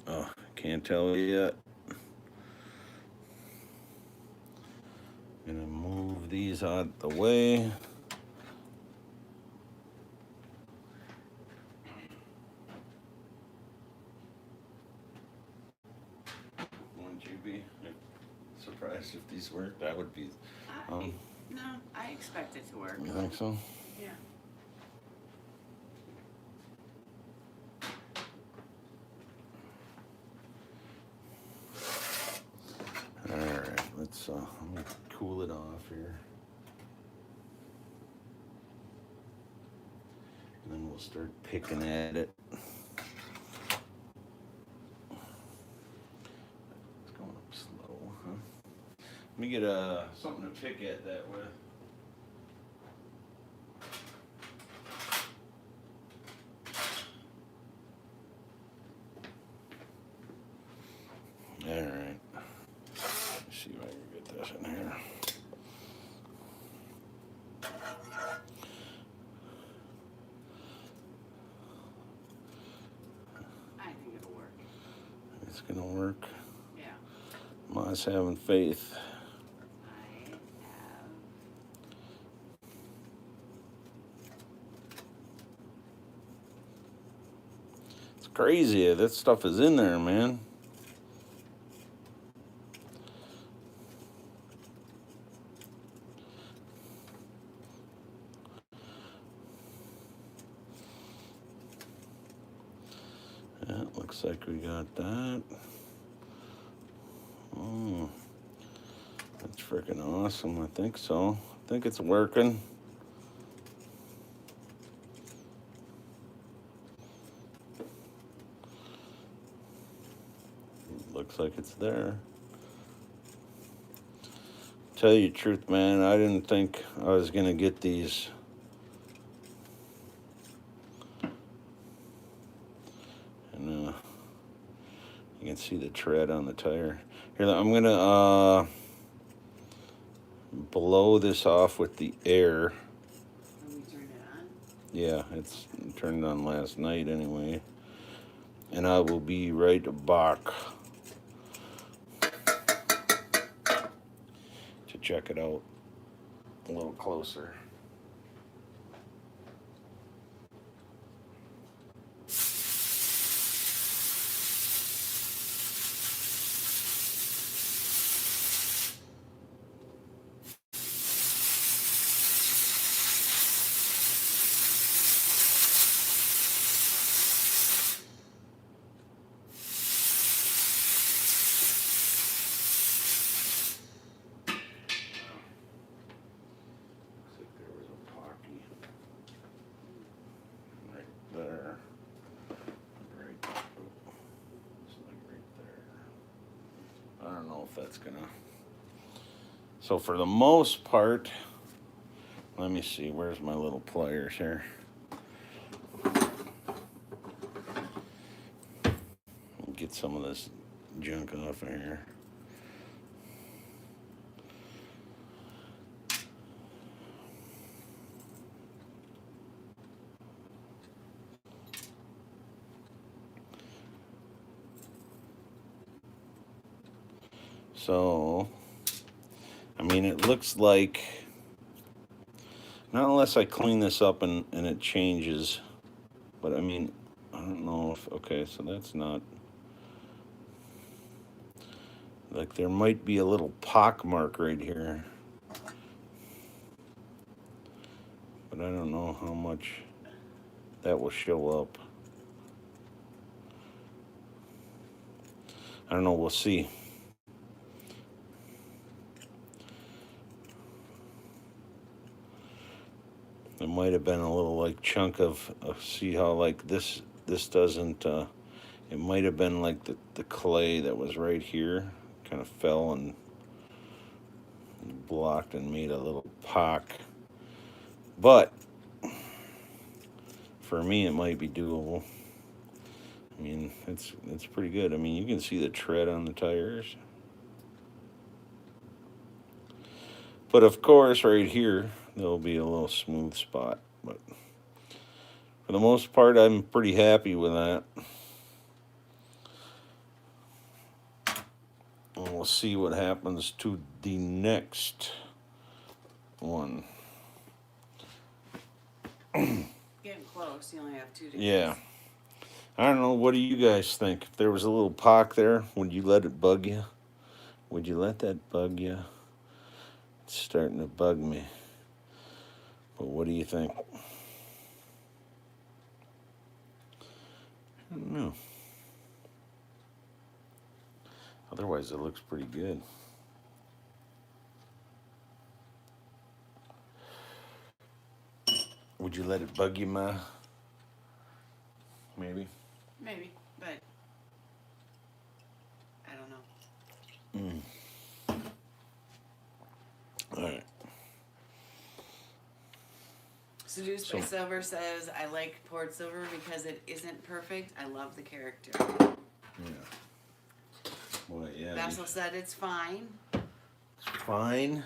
A: Oh, can't tell you yet. Gonna move these out the way. Wouldn't you be surprised if these worked? I would be.
B: No, I expect it to work.
A: You think so?
B: Yeah.
A: All right, let's let me cool it off here. And then we'll start picking at it. It's going up slow, huh? Let me get something to pick at that with. All right. Let's see if I can get this in here.
B: I think it'll work.
A: It's gonna work.
B: Yeah.
A: Ma's having faith.
B: I have.
A: It's crazy. That stuff is in there, man. Looks like we got that. Oh, that's freaking awesome. I think so. I think it's working. Looks like it's there. Tell you the truth, man, I didn't think I was gonna get these. And you can see the tread on the tire. Here, I'm gonna blow this off with the air.
B: When we turned it on.
A: Yeah, it's turned on last night anyway. And I will be right back to check it out a little closer. Looks like there was a pocky right there. Right, it's like right there. I don't know if that's gonna. So for the most part, let me see. Where's my little pliers here? Get some of this junk off of here. So, I mean, it looks like, not unless I clean this up and it changes, but I mean, I don't know if, okay, so that's not, like there might be a little pock mark right here, but I don't know how much that will show up. I don't know, we'll see. It might have been a little like chunk of see how like this doesn't, it might have been like the clay that was right here kind of fell and blocked and made a little pock. But for me, it might be doable. I mean, it's pretty good. I mean, you can see the tread on the tires. But of course, right here, there'll be a little smooth spot. But for the most part, I'm pretty happy with that. And we'll see what happens to the next one.
B: Getting close. You only have 2 days.
A: Yeah. I don't know. What do you guys think? If there was a little pock there, would you let it bug you? Would you let that bug you? It's starting to bug me. But what do you think? I don't know. Otherwise, it looks pretty good. Would you let it bug you, Ma? Maybe.
B: Maybe, but I don't know.
A: All right.
B: Seduced by Silver says, I like poured silver because it isn't perfect. I love the character.
A: Yeah. Well, yeah.
B: Vassal said it's fine.
A: It's fine.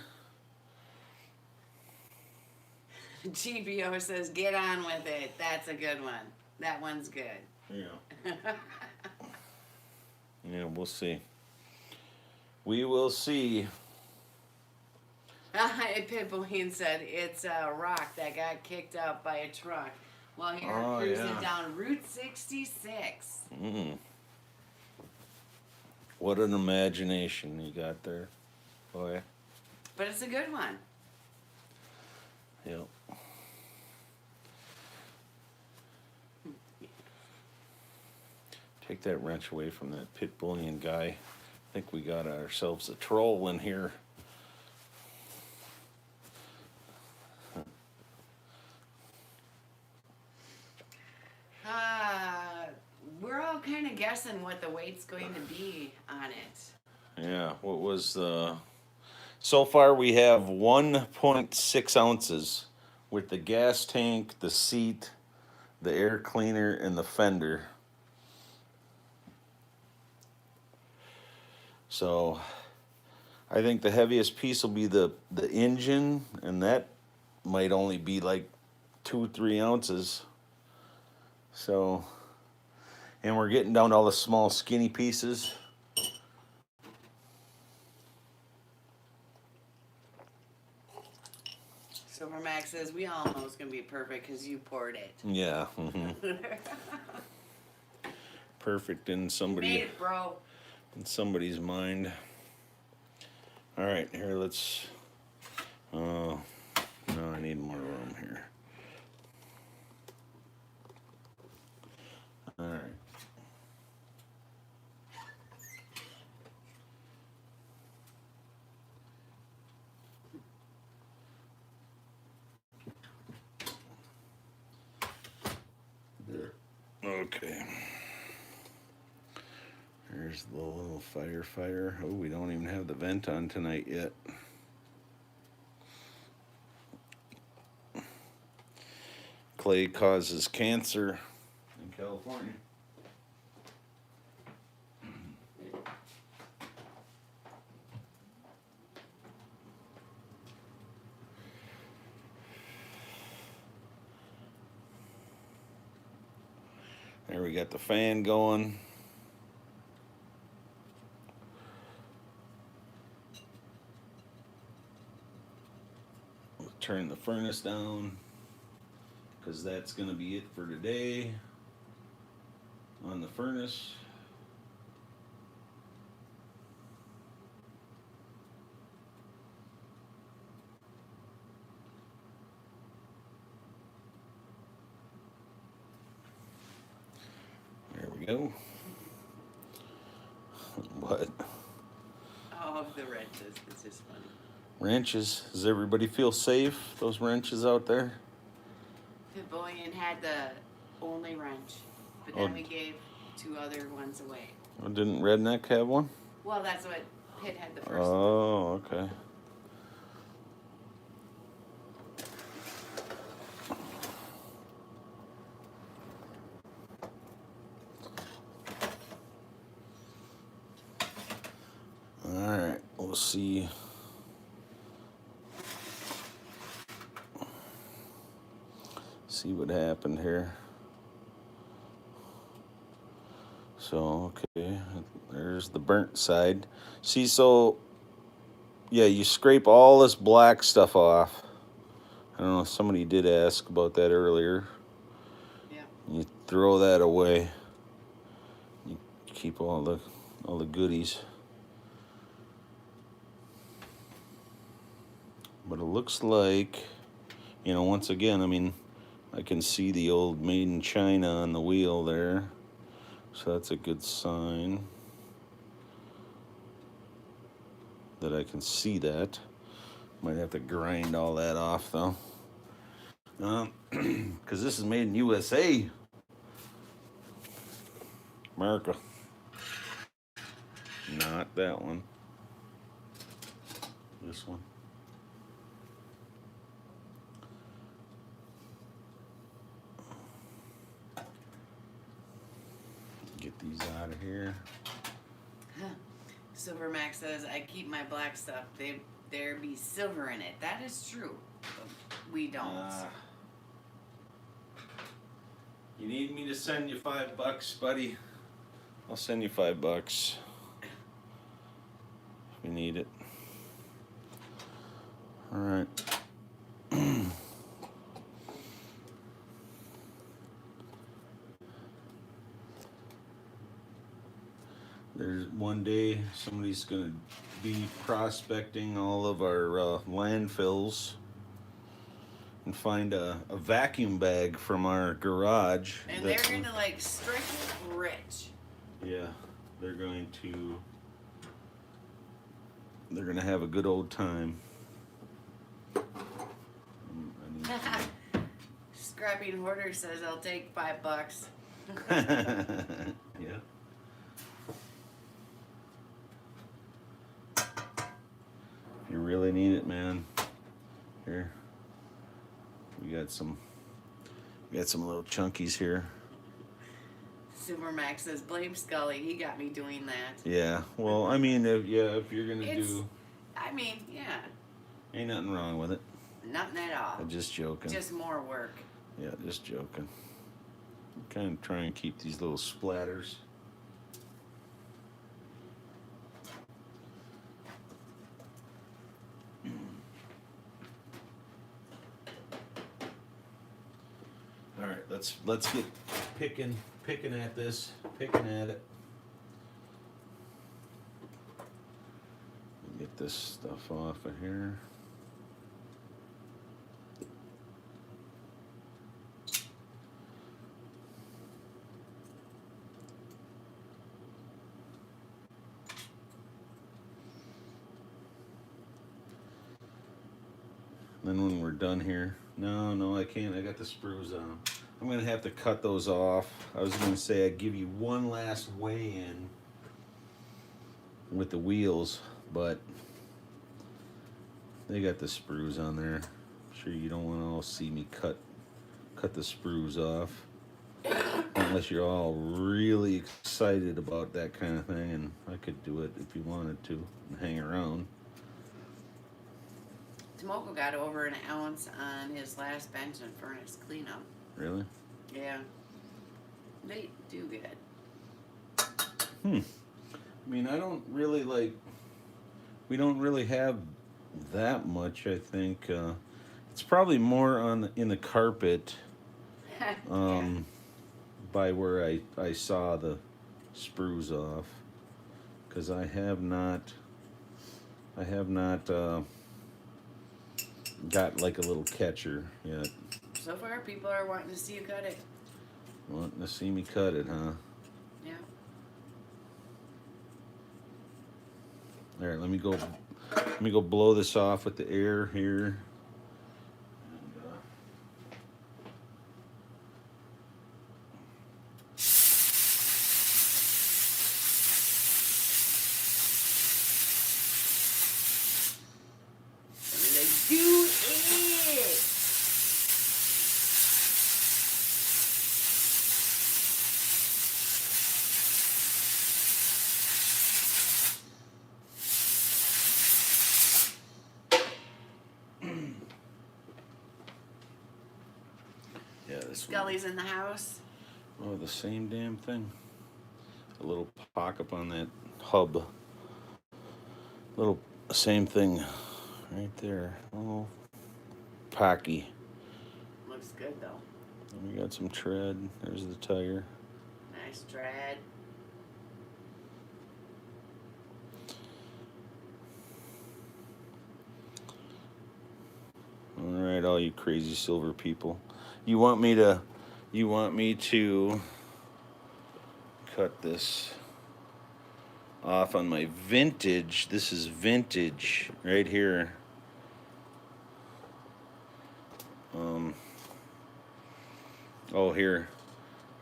B: GBO says, get on with it. That's a good one. That one's good.
A: Yeah. Yeah, we'll see. We will see.
B: Pitbull said it's a rock that got kicked up by a truck while you're cruising down Route 66.
A: What an imagination you got there, boy.
B: But it's a good one.
A: Yep. Take that wrench away from that pit bullion guy. I think we got ourselves a troll in here.
B: We're all kind of guessing what the weight's going to be on it.
A: Yeah, what was so far we have 1.6 ounces with the gas tank, the seat, the air cleaner, and the fender. So I think the heaviest piece will be the engine, and that might only be like 2-3 ounces. So, and we're getting down to all the small skinny pieces.
B: Silver Max says we all know it's gonna be perfect because you poured it.
A: Yeah. Perfect in
B: You made
A: somebody
B: it, bro.
A: in somebody's mind. All right, here let's. No, I need more room here. All right. Okay. Here's the little firefighter. Oh, we don't even have the vent on tonight yet. Clay causes cancer in California. There we got the fan going. Turn the furnace down because that's going to be it for today on the furnace. There we go. What?
B: Oh, the wrenches. It's just funny.
A: Wrenches. Does everybody feel safe? Those wrenches out there?
B: Pit Bullion had the only wrench, but
A: Oh.
B: then we gave 2 other ones away.
A: Oh, didn't Redneck have one?
B: Well, that's what Pitt had the first one.
A: Oh, okay. All right, we'll see. See what happened here. So, okay, there's the burnt side. See, so, yeah, you scrape all this black stuff off. I don't know, somebody did ask about that earlier.
B: Yeah.
A: You throw that away. You keep all the goodies. But it looks like, once again, I mean, I can see the old Made in China on the wheel there. So that's a good sign that I can see that. Might have to grind all that off though. Because this is made in USA. America. Not that one. This one. Get these out of here.
B: Silver Max says, I keep my black stuff. There be silver in it. That is true. But we don't.
A: You need me to send you $5, buddy? I'll send you $5 if you need it. All right. There's one day somebody's gonna be prospecting all of our landfills and find a vacuum bag from our garage.
B: And they're gonna strike it rich.
A: Yeah, they're gonna have a good old time. I
B: Scrapping Hoarder says I'll take $5.
A: Yeah. If you really need it, man. Here. We got some little chunkies here.
B: Super Max says blame Scully. He got me doing that.
A: Yeah. Well, I mean, if you're gonna
B: I mean, yeah,
A: ain't nothing wrong with it.
B: nothing at all.
A: I'm just joking.
B: Just more work.
A: Yeah, just joking. Kind of try and keep these little splatters. All right, let's get picking at this, picking at it. Get this stuff off of here. Then when we're done here, no, I can't. I got the sprues on them. I'm gonna have to cut those off. I was gonna say I'd give you one last weigh in with the wheels, but they got the sprues on there. I'm sure you don't want to all see me cut the sprues off, unless you're all really excited about that kind of thing, and I could do it if you wanted to and hang around.
B: Tomoko got over an ounce on his last bench and furnace cleanup.
A: Really?
B: Yeah. They do good.
A: I mean, we don't really have that much, I think. It's probably more in the carpet,
B: Yeah.
A: by where I saw the sprues off, because I have not got like a little catcher yet.
B: So far, people are wanting to see you cut it.
A: Wanting to see me cut it, huh?
B: Yeah.
A: All right, let me go blow this off with the air here.
B: Let's do it.
A: Yeah, this
B: Scully's in the house.
A: one. Oh, the same damn thing. A little pocket on that hub. Little same thing right there. Oh, pocky.
B: Looks good though.
A: And we got some tread. There's the tire.
B: Nice tread.
A: All right, all you crazy silver people. You want me to cut this off on my vintage. This is vintage right here. Oh, here.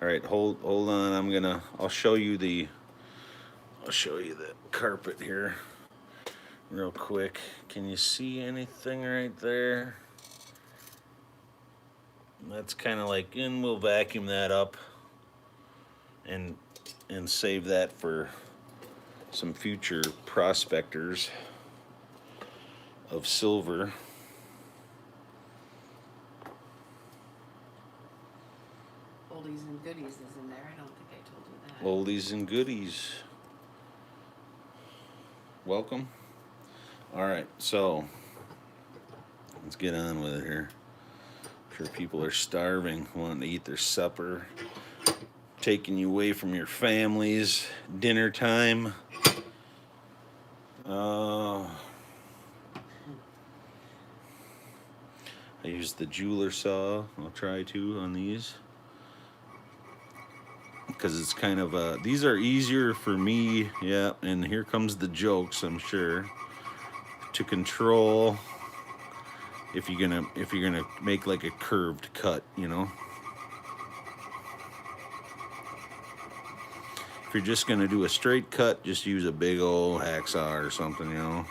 A: All right, hold on. I'll show you the carpet here real quick. Can you see anything right there? That's kind of like, and we'll vacuum that up and save that for some future prospectors of silver.
B: Oldies and goodies is in there. I don't think I told you that.
A: Oldies and goodies. Welcome. All right, so let's get on with it here. I'm sure people are starving, wanting to eat their supper, taking you away from your families, dinner time. I use the jeweler saw. I'll try to on these. because it's kind of these are easier for me. Yeah, and here comes the jokes, I'm sure, to control if you're gonna make like a curved cut, you know. If you're just gonna do a straight cut, just use a big old hacksaw or something, you know.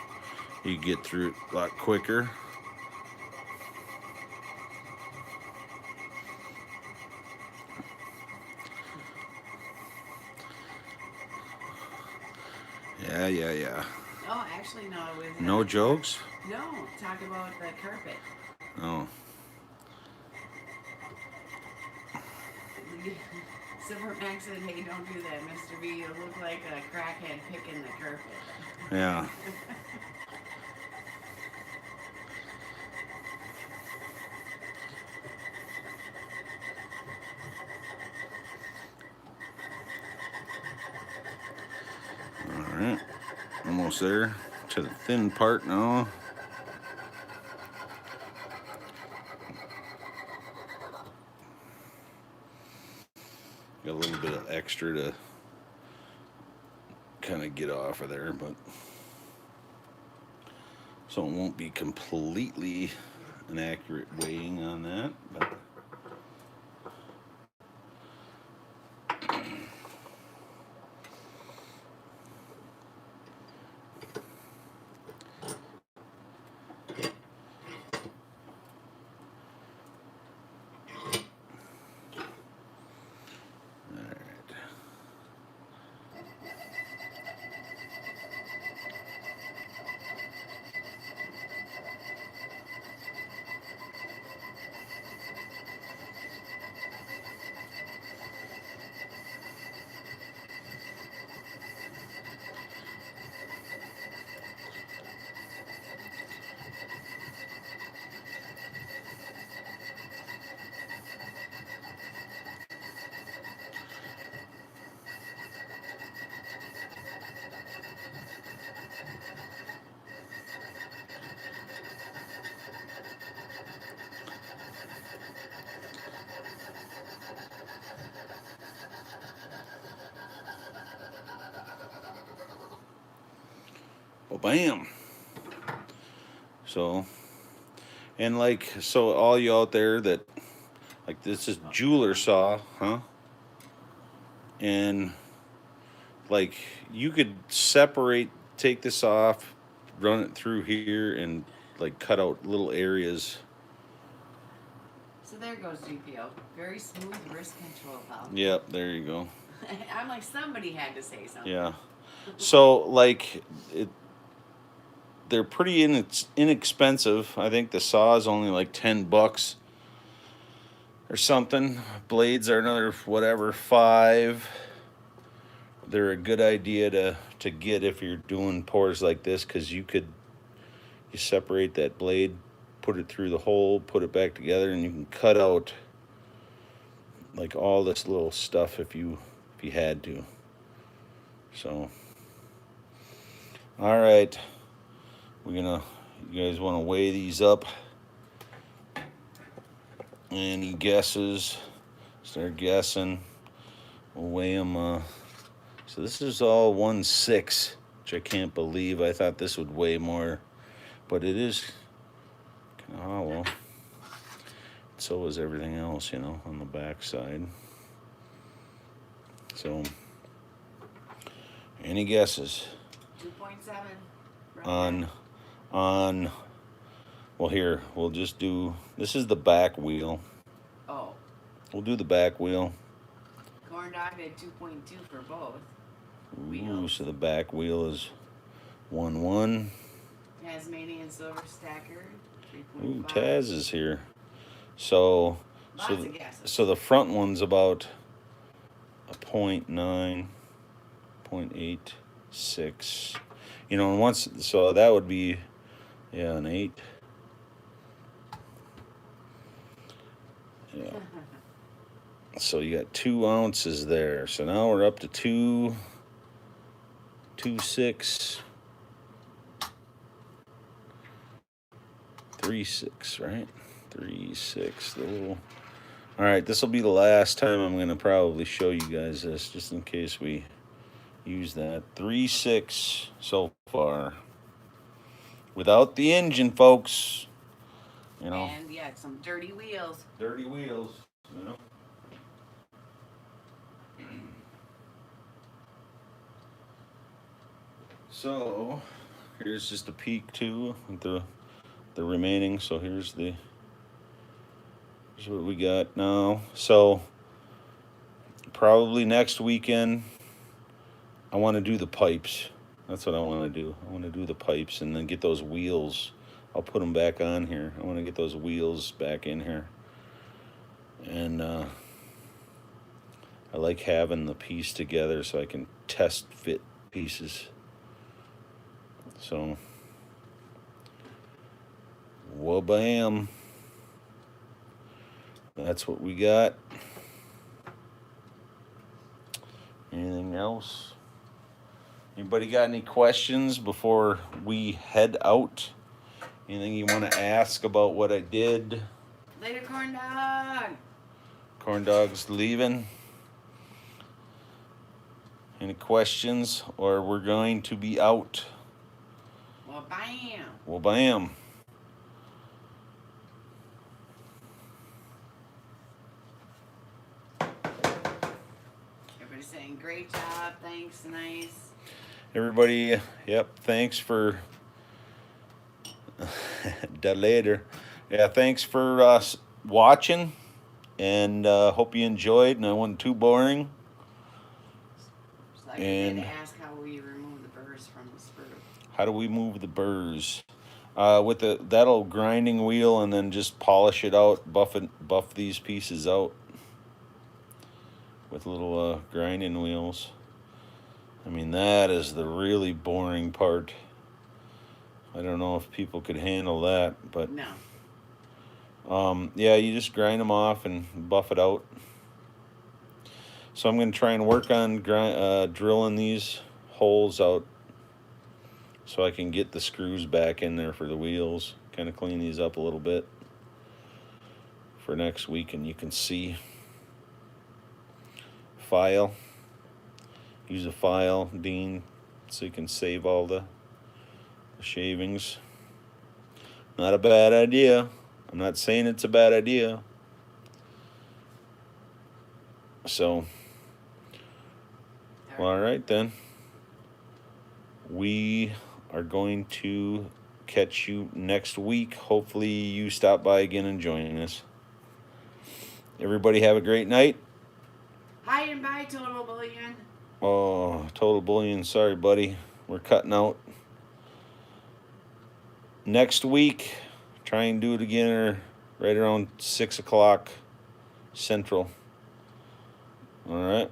A: You get through it a lot quicker. Yeah.
B: Oh, actually, no, it was.
A: No jokes?
B: No, talk about the carpet.
A: Oh.
B: Silver Max said, hey, don't do that, Mr. B. You look like a crackhead picking the carpet.
A: Yeah. All right. Almost there to the thin part now. Got a little bit of extra to kind of get off of there, but so it won't be completely an accurate weighing on that, but well, bam. So, and like, so all you out there that, like, this is jeweler saw, huh? And like, you could separate, take this off, run it through here, and like cut out little areas.
B: So there goes GPO. Very smooth wrist control, pal.
A: Yep, there you go.
B: I'm like, somebody had to say something.
A: Yeah. So like they're pretty inexpensive. I think the saw is only like $10 or something. Blades are another whatever 5. They're a good idea to get if you're doing pours like this, because you separate that blade, put it through the hole, put it back together, and you can cut out like all this little stuff if you had to. So, all right, you guys want to weigh these up? Any guesses? Start guessing. We'll weigh them. So this is all 1/6, which I can't believe. I thought this would weigh more, but it is kind of hollow. So is everything else, you know, on the back side. So, any guesses?
B: 2.7.
A: Well, here, we'll just do, this is the back wheel.
B: Oh.
A: We'll do the back wheel.
B: Corn Dog did 2.2 for both.
A: Ooh, so the back wheel is 1/1.
B: Tasmanian Silver Stacker, 3.5.
A: Ooh, Taz is here. So
B: Lots of guesses.
A: So the front one's about a 0.9, 0.86. You know, and once, so that would be, yeah, an 8. Yeah. So you got 2 ounces there. So now we're up to 2.6, 3.6, right? 3.6. The All right, this will be the last time I'm going to probably show you guys this, just in case we use that. 3.6 so far. Without the engine, folks. You know.
B: And yeah, some dirty wheels.
A: Dirty wheels, you know. So, here's just a peek too with the remaining. So here's what we got now. So probably next weekend I want to do the pipes. That's what I want to do. I want to do the pipes and then get those wheels. I'll put them back on here. I want to get those wheels back in here. And I like having the piece together so I can test fit pieces. So, well, bam. That's what we got. Anything else? Anybody got any questions before we head out? Anything you want to ask about what I did?
B: Later, corn dog.
A: Corn dog's leaving. Any questions? Or we're going to be out.
B: Well, bam.
A: Well, bam.
B: Everybody's saying great job. Thanks, nice.
A: Everybody, yep, thanks for later. Yeah, thanks for watching, and hope you enjoyed, and I wasn't too boring.
B: So I did ask how we remove the burrs from the sprue.
A: How do we move the burrs? With that old grinding wheel, and then just polish it out, buff these pieces out with little grinding wheels. I mean, that is the really boring part. I don't know if people could handle that, but
B: no.
A: Yeah, you just grind them off and buff it out. So I'm going to try and work on drilling these holes out so I can get the screws back in there for the wheels. Kind of clean these up a little bit for next week, and you can see. File. Use a file, Dean, so you can save all the shavings. Not a bad idea. I'm not saying it's a bad idea. So, well, all right then. We are going to catch you next week. Hopefully you stop by again and join us. Everybody have a great night.
B: Hi and bye, Total Bullion.
A: Oh, Total Bullion, sorry, buddy. We're cutting out. Next week, try and do it again or right around 6 o'clock Central. All right.